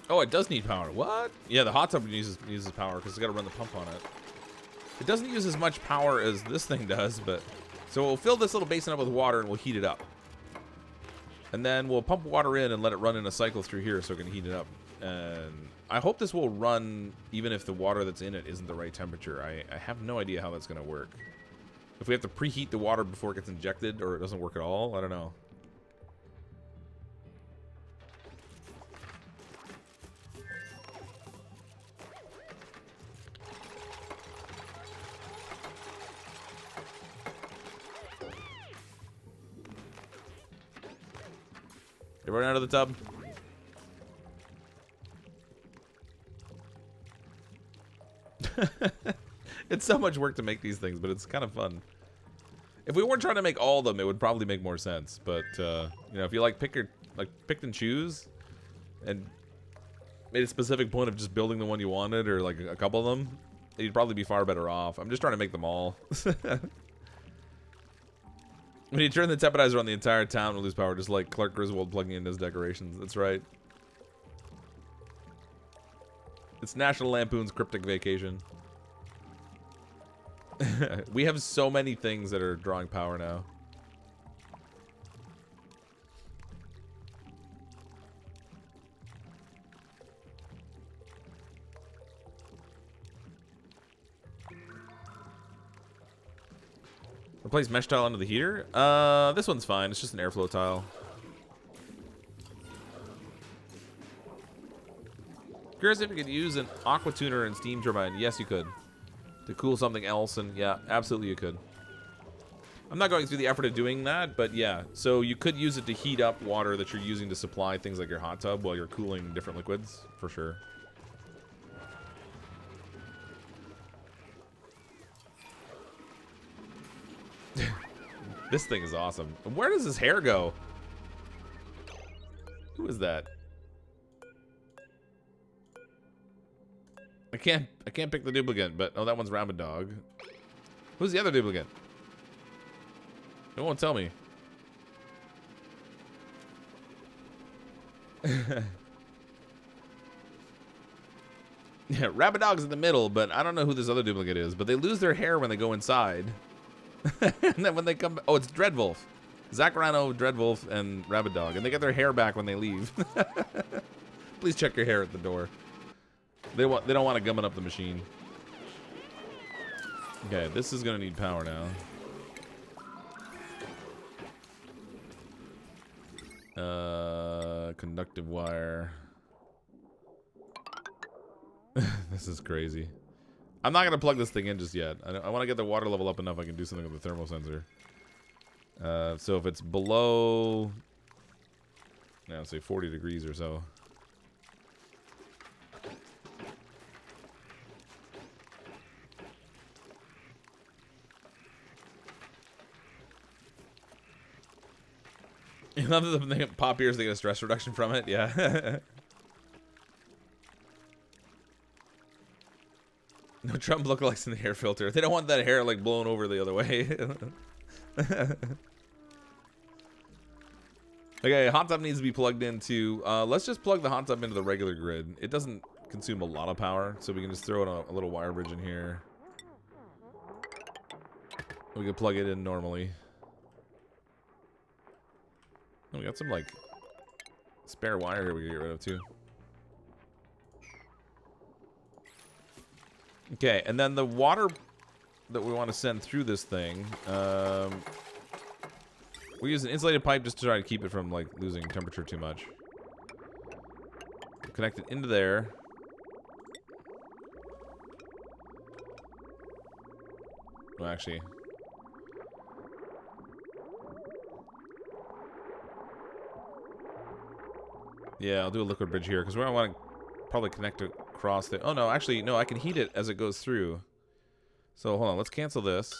Oh, it does need power. What? Yeah, the hot tub uses power because it's got to run the pump on it. It doesn't use as much power as this thing does, but... So we'll fill this little basin up with water and we'll heat it up. And then we'll pump water in and let it run in a cycle through here so it can heat it up. And I hope this will run even if the water that's in it isn't the right temperature. I have no idea how that's going to work. If we have to preheat the water before it gets injected or it doesn't work at all, I don't know. Everyone out of the tub. It's so much work to make these things, but it's kind of fun. If we weren't trying to make all of them, it would probably make more sense. But you know, if you picked and choose, and made a specific point of just building the one you wanted, or like a couple of them, you'd probably be far better off. I'm just trying to make them all. When you turn the temperature on the entire town will lose power, just like Clark Griswold plugging in his decorations. That's right. It's National Lampoon's Cryptic Vacation. We have so many things that are drawing power now. Replace mesh tile under the heater? This one's fine. It's just an airflow tile. Curious if you could use an aqua tuner and steam turbine. Yes, you could. To cool something else, and yeah, absolutely you could. I'm not going through the effort of doing that, but yeah. So you could use it to heat up water that you're using to supply things like your hot tub while you're cooling different liquids, for sure. This thing is awesome. Where does his hair go? Who is that? I can't pick the duplicant, but oh, that one's Rabbit Dog. Who's the other duplicant? It won't tell me. Yeah, Rabbit Dog's in the middle, but I don't know who this other duplicate is. But they lose their hair when they go inside. And then when they come... Oh, it's Dreadwolf. Zacharano, Dreadwolf, and Rabbit Dog. And they get their hair back when they leave. Please check your hair at the door. They don't want to gum it up the machine. Okay, this is going to need power now. Conductive wire. This is crazy. I'm not going to plug this thing in just yet. I want to get the water level up enough I can do something with the thermal sensor. So if it's below, let's say 40 degrees or so. You love that the pop ears, they get a stress reduction from it? Yeah. No Trump lookalikes in the hair filter. They don't want that hair like blown over the other way. Okay, hot tub needs to be plugged into. Let's just plug the hot tub into the regular grid. It doesn't consume a lot of power, so we can just throw in a little wire bridge in here. We can plug it in normally. Oh, we got some like spare wire here we can get rid of too. Okay, and then the water that we want to send through this thing, we use an insulated pipe just to try to keep it from like losing temperature too much. Connect it into there. Well, actually, yeah, I'll do a liquid bridge here because we don't want to probably connect it across the... Oh, no, actually, no, I can heat it as it goes through. So, hold on, let's cancel this.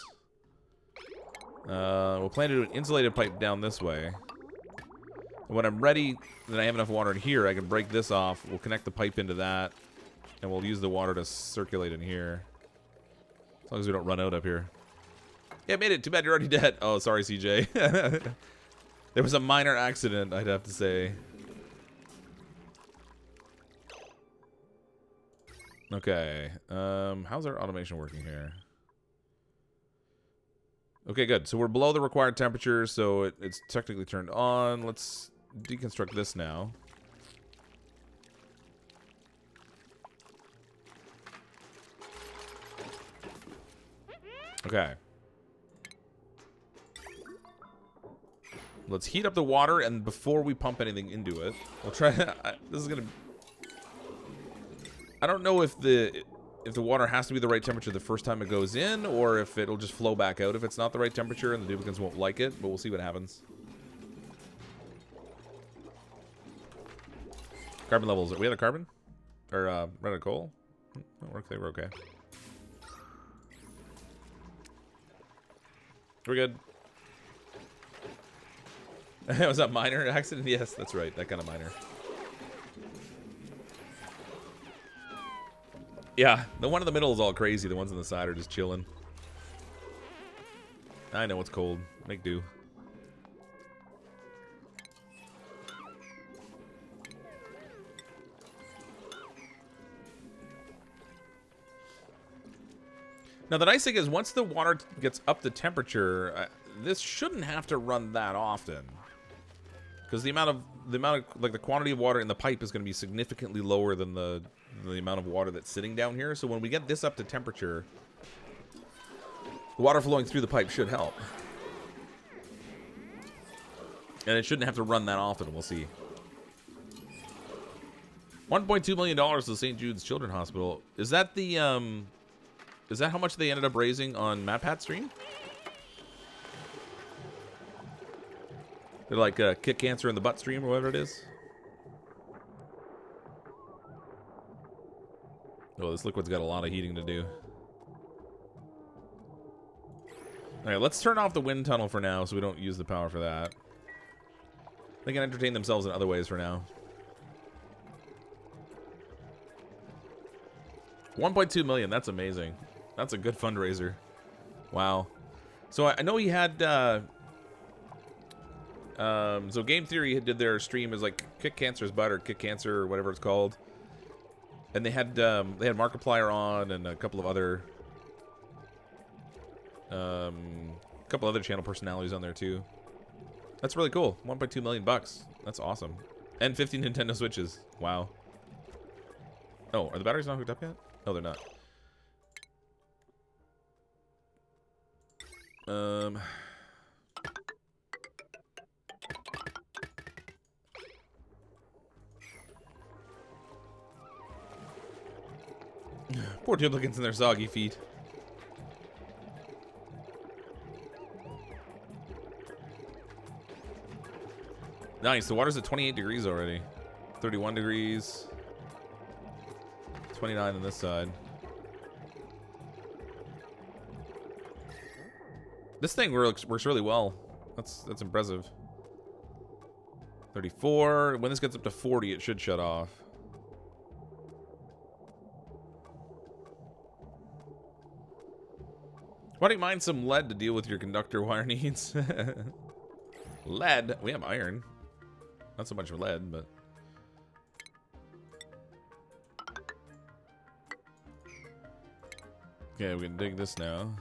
We'll plan to do an insulated pipe down this way. And when I'm ready, then I have enough water in here, I can break this off. We'll connect the pipe into that, and we'll use the water to circulate in here. As long as we don't run out up here. Yeah, made it. Too bad you're already dead. Oh, sorry, CJ. There was a minor accident, I'd have to say. Okay. How's our automation working here? Okay, good. So we're below the required temperature, so it's technically turned on. Let's deconstruct this now. Okay. Let's heat up the water, and before we pump anything into it, we'll try. This is gonna. I don't know if the water has to be the right temperature the first time it goes in, or if it'll just flow back out if it's not the right temperature, and the duplicants won't like it. But we'll see what happens. Carbon levels. We had a carbon, or red a coal. Okay, we're okay. We're good. Was that minor accident? Yes, that's right. That kind of minor. Yeah, the one in the middle is all crazy. The ones on the side are just chilling. I know it's cold. Make do. Now, the nice thing is, once the water gets up to temperature, this shouldn't have to run that often. Because the amount of, like, the quantity of water in the pipe is going to be significantly lower than the amount of water that's sitting down here. So when we get this up to temperature, the water flowing through the pipe should help. And it shouldn't have to run that often. We'll see. $1.2 million to the St. Jude's Children's Hospital. Is that the, is that how much they ended up raising on MatPat stream? They're like kick cancer in the butt stream or whatever it is. Oh, this liquid's got a lot of heating to do. Alright, let's turn off the wind tunnel for now so we don't use the power for that. They can entertain themselves in other ways for now. 1.2 million, that's amazing. That's a good fundraiser. Wow. So I know he had so Game Theory did their stream as like Kick Cancer's Butt or Kick Cancer or whatever it's called. And they had Markiplier on and a couple of other channel personalities on there too. That's really cool. 1.2 million bucks. That's awesome. And 50 Nintendo Switches. Wow. Oh, are the batteries not hooked up yet? No, they're not. Poor duplicants in their soggy feet. Nice, the water's at 28 degrees already. 31 degrees. 29 on this side. This thing works really well. That's impressive. 34. When this gets up to 40, it should shut off. Why don't you mine some lead to deal with your conductor wire needs? Lead? We have iron. Not so much lead, but... Okay, we can dig this now.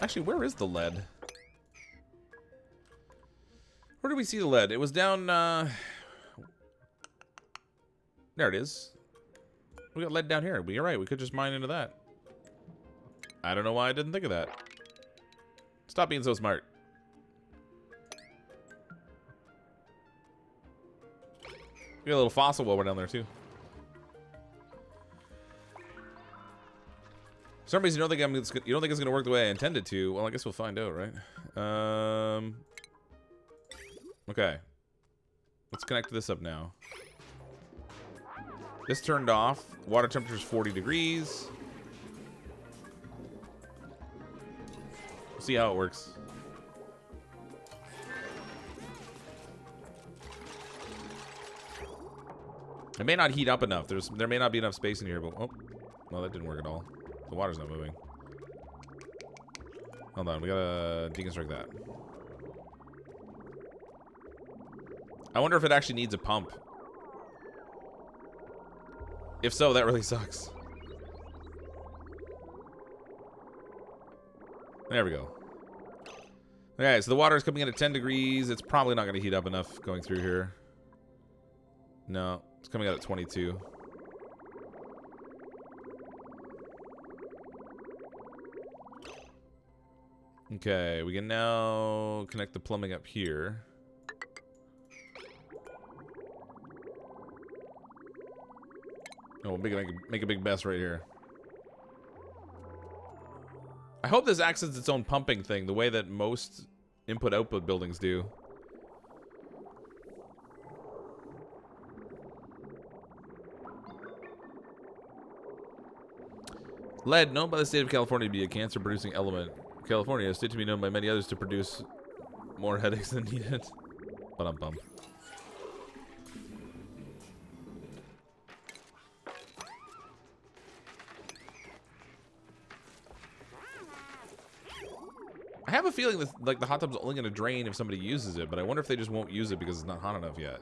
Actually, where is the lead? Where did we see the lead? It was down, there it is. We got lead down here. But you're right, we could just mine into that. I don't know why I didn't think of that. Stop being so smart. We got a little fossil while we're down there, too. For some reason, you don't think it's going to work the way I intended to. Well, I guess we'll find out, right? Okay. Let's connect this up now. This turned off. Water temperature is 40 degrees. We'll see how it works. It may not heat up enough. There may not be enough space in here, but... Oh, no, that didn't work at all. The water's not moving. Hold on, we gotta deconstruct that. I wonder if it actually needs a pump. If so, that really sucks. There we go. Okay, so the water is coming in at 10 degrees. It's probably not going to heat up enough going through here. No, it's coming out at 22. Okay, we can now connect the plumbing up here. Oh, we'll make a big mess right here. I hope this acts as its own pumping thing, the way that most input-output buildings do. Lead, known by the state of California to be a cancer-producing element. California is state to be known by many others to produce more headaches than needed. Ba-dum-bum. I have a feeling that like the hot tub's only going to drain if somebody uses it, but I wonder if they just won't use it because it's not hot enough yet.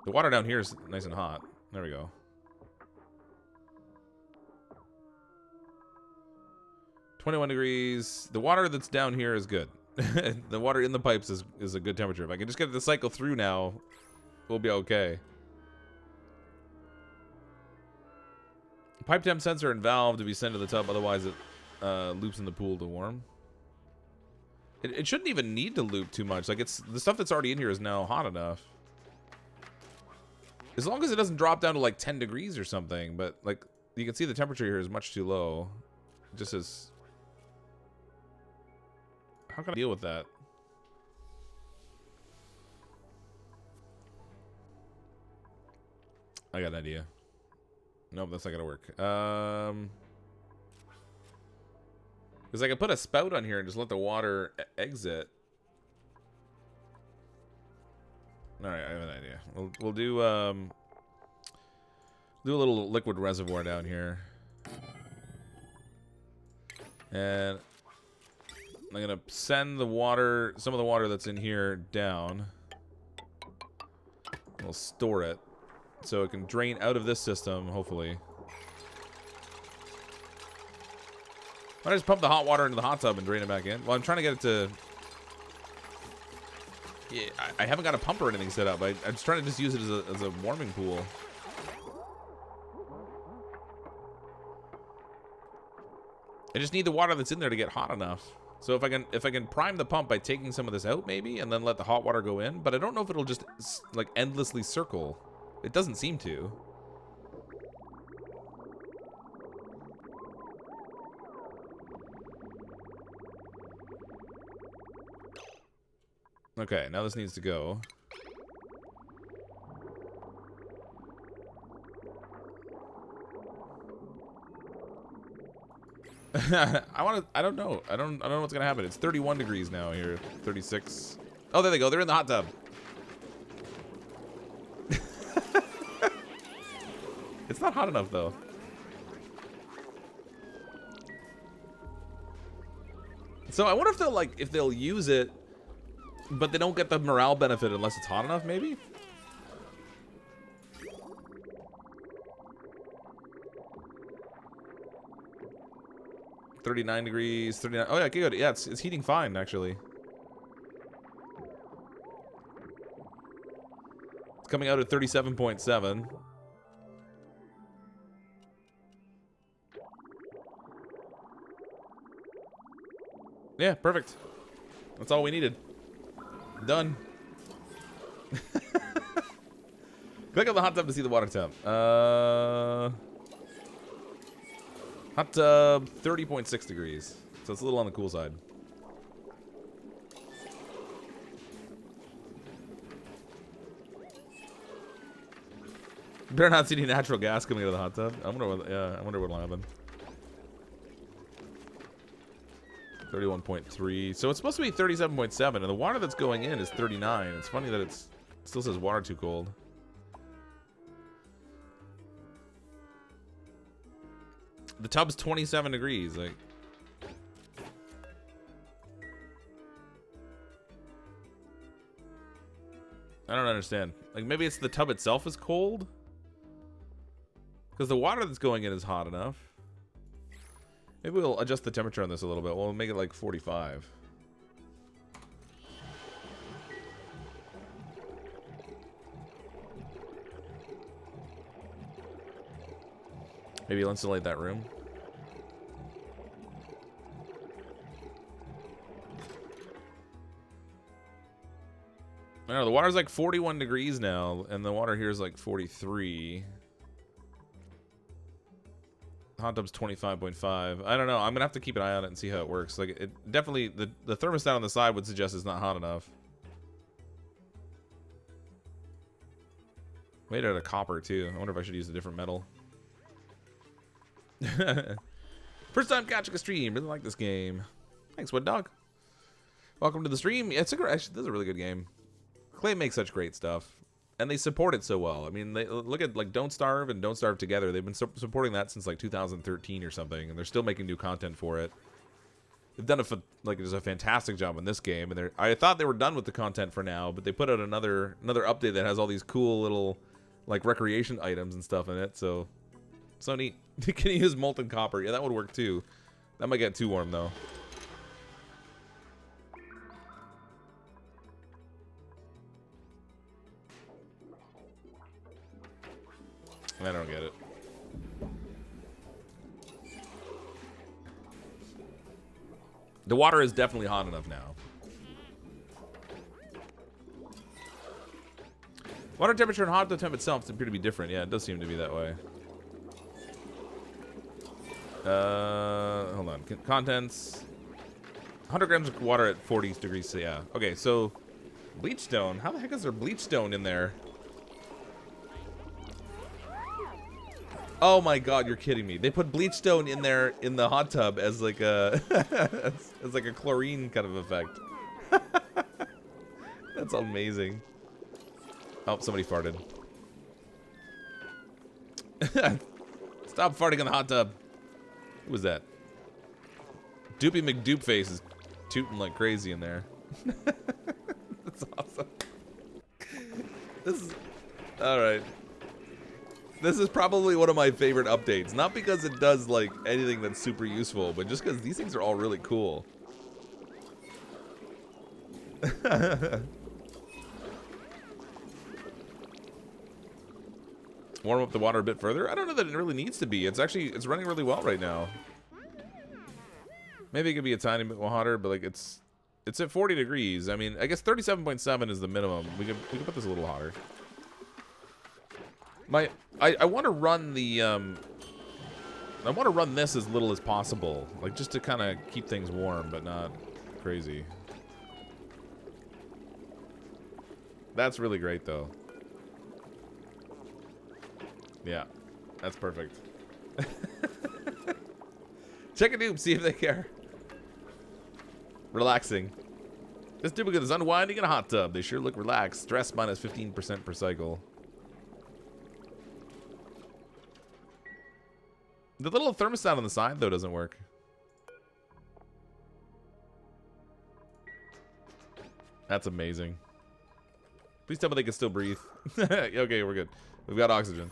The water down here is nice and hot. There we go. 21 degrees. The water that's down here is good. The water in the pipes is a good temperature. If I can just get the cycle through now, we'll be okay. Pipe temp sensor and valve to be sent to the tub, otherwise it loops in the pool to warm. It shouldn't even need to loop too much. Like, it's the stuff that's already in here is now hot enough. As long as it doesn't drop down to like 10 degrees or something, but like you can see the temperature here is much too low. Just as... How can I deal with that? I got an idea. Nope, that's not gonna work. Because I can put a spout on here and just let the water exit. All right, I have an idea. We'll do a little liquid reservoir down here, and I'm gonna send the water, some of the water that's in here, down. We'll store it so it can drain out of this system, hopefully. Why don't I just pump the hot water into the hot tub and drain it back in? Well, I'm trying to get it to... Yeah, I haven't got a pump or anything set up. I'm just trying to just use it as a warming pool. I just need the water that's in there to get hot enough. So if I can prime the pump by taking some of this out maybe, and then let the hot water go in, but I don't know if it'll just like endlessly circle. It doesn't seem to. Okay, now this needs to go. I don't know. I don't know what's gonna happen. It's 31 degrees now here. 36. Oh, there they go. They're in the hot tub. It's not hot enough though. So I wonder if they'll use it, but they don't get the morale benefit unless it's hot enough, maybe? $39 degrees, 39. Oh yeah, good. Yeah, it's heating fine actually. It's coming out at 37.7. Yeah, perfect. That's all we needed. Done. Click on the hot tub to see the water temp. Hot tub, 30.6 degrees. So it's a little on the cool side. Better not see any natural gas coming out of the hot tub. I wonder what'll happen. 31.3. So it's supposed to be 37.7, and the water that's going in is 39. It's funny that it's Still says water too cold. The tub's 27 degrees. Like, I don't understand. Like, maybe it's the tub itself is cold? Because the water that's going in is hot enough. Maybe we'll adjust the temperature on this a little bit. We'll make it like 45. Maybe you'll insulate that room. I don't know, the water's like 41 degrees now, and the water here is like 43. Hot tub's 25.5. I don't know. I'm gonna have to keep an eye on it and see how it works. Like, it definitely, the thermostat on the side would suggest it's not hot enough. Made it out of copper too. I wonder if I should use a different metal. First time catching a stream. Really like this game. Thanks, Wood Dog. Welcome to the stream. Yeah, actually, this is a really good game. Clay makes such great stuff, and they support it so well. I mean, they look at like Don't Starve and Don't Starve Together. They've been supporting that since like 2013 or something, and they're still making new content for it. They've done just a fantastic job in this game, and I thought they were done with the content for now, but they put out another update that has all these cool little like recreation items and stuff in it. So neat. You can use molten copper. Yeah, that would work too. That might get too warm though. I don't get it. The water is definitely hot enough now. Water temperature and hot temp itself appear to be different. Yeah, it does seem to be that way. Hold on. Contents. 100 grams of water at 40 degrees. So yeah. Okay, so bleach stone. How the heck is there bleach stone in there? Oh my god, you're kidding me. They put bleach stone in there in the hot tub as like a as like a chlorine kind of effect. That's amazing. Oh, somebody farted. Stop farting in the hot tub. Who was that? Doopy McDoopface is tooting like crazy in there. That's awesome. This is... Alright. This is probably one of my favorite updates. Not because it does, like, anything that's super useful, but just because these things are all really cool. Warm up the water a bit further? I don't know that it really needs to be. It's running really well right now. Maybe it could be a tiny bit more hotter, but like it's at 40 degrees. I mean, I guess 37.7 is the minimum. We can put this a little hotter. I want to run the I want to run this as little as possible, like just to kind of keep things warm, but not crazy. That's really great though. Yeah, that's perfect. Check a dupe, see if they care. Relaxing. This duplicate is unwinding in a hot tub. They sure look relaxed. Stress minus 15% per cycle. The little thermostat on the side, though, doesn't work. That's amazing. Please tell me they can still breathe. Okay, we're good. We've got oxygen.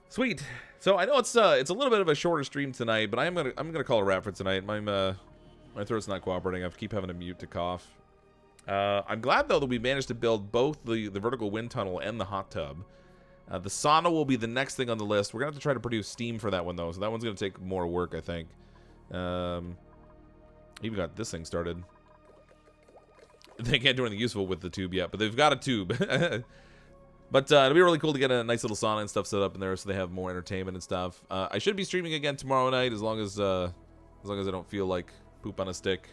Sweet. So I know it's a little bit of a shorter stream tonight, but I'm gonna call a wrap for tonight. My throat's not cooperating. I keep having to mute to cough. I'm glad though that we managed to build both the vertical wind tunnel and the hot tub. The sauna will be the next thing on the list. We're gonna have to try to produce steam for that one though, so that one's gonna take more work, I think. Even got this thing started. They can't do anything useful with the tube yet, but they've got a tube. But it'll be really cool to get a nice little sauna and stuff set up in there, so they have more entertainment and stuff. I should be streaming again tomorrow night, as long as I don't feel like poop on a stick.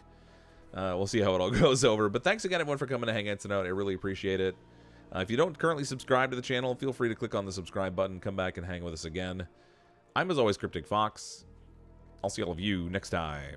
We'll see how it all goes over. But thanks again, everyone, for coming to hang out tonight. I really appreciate it. If you don't currently subscribe to the channel, feel free to click on the subscribe button. Come back and hang with us again. I'm, as always, CrypticFox. I'll see all of you next time.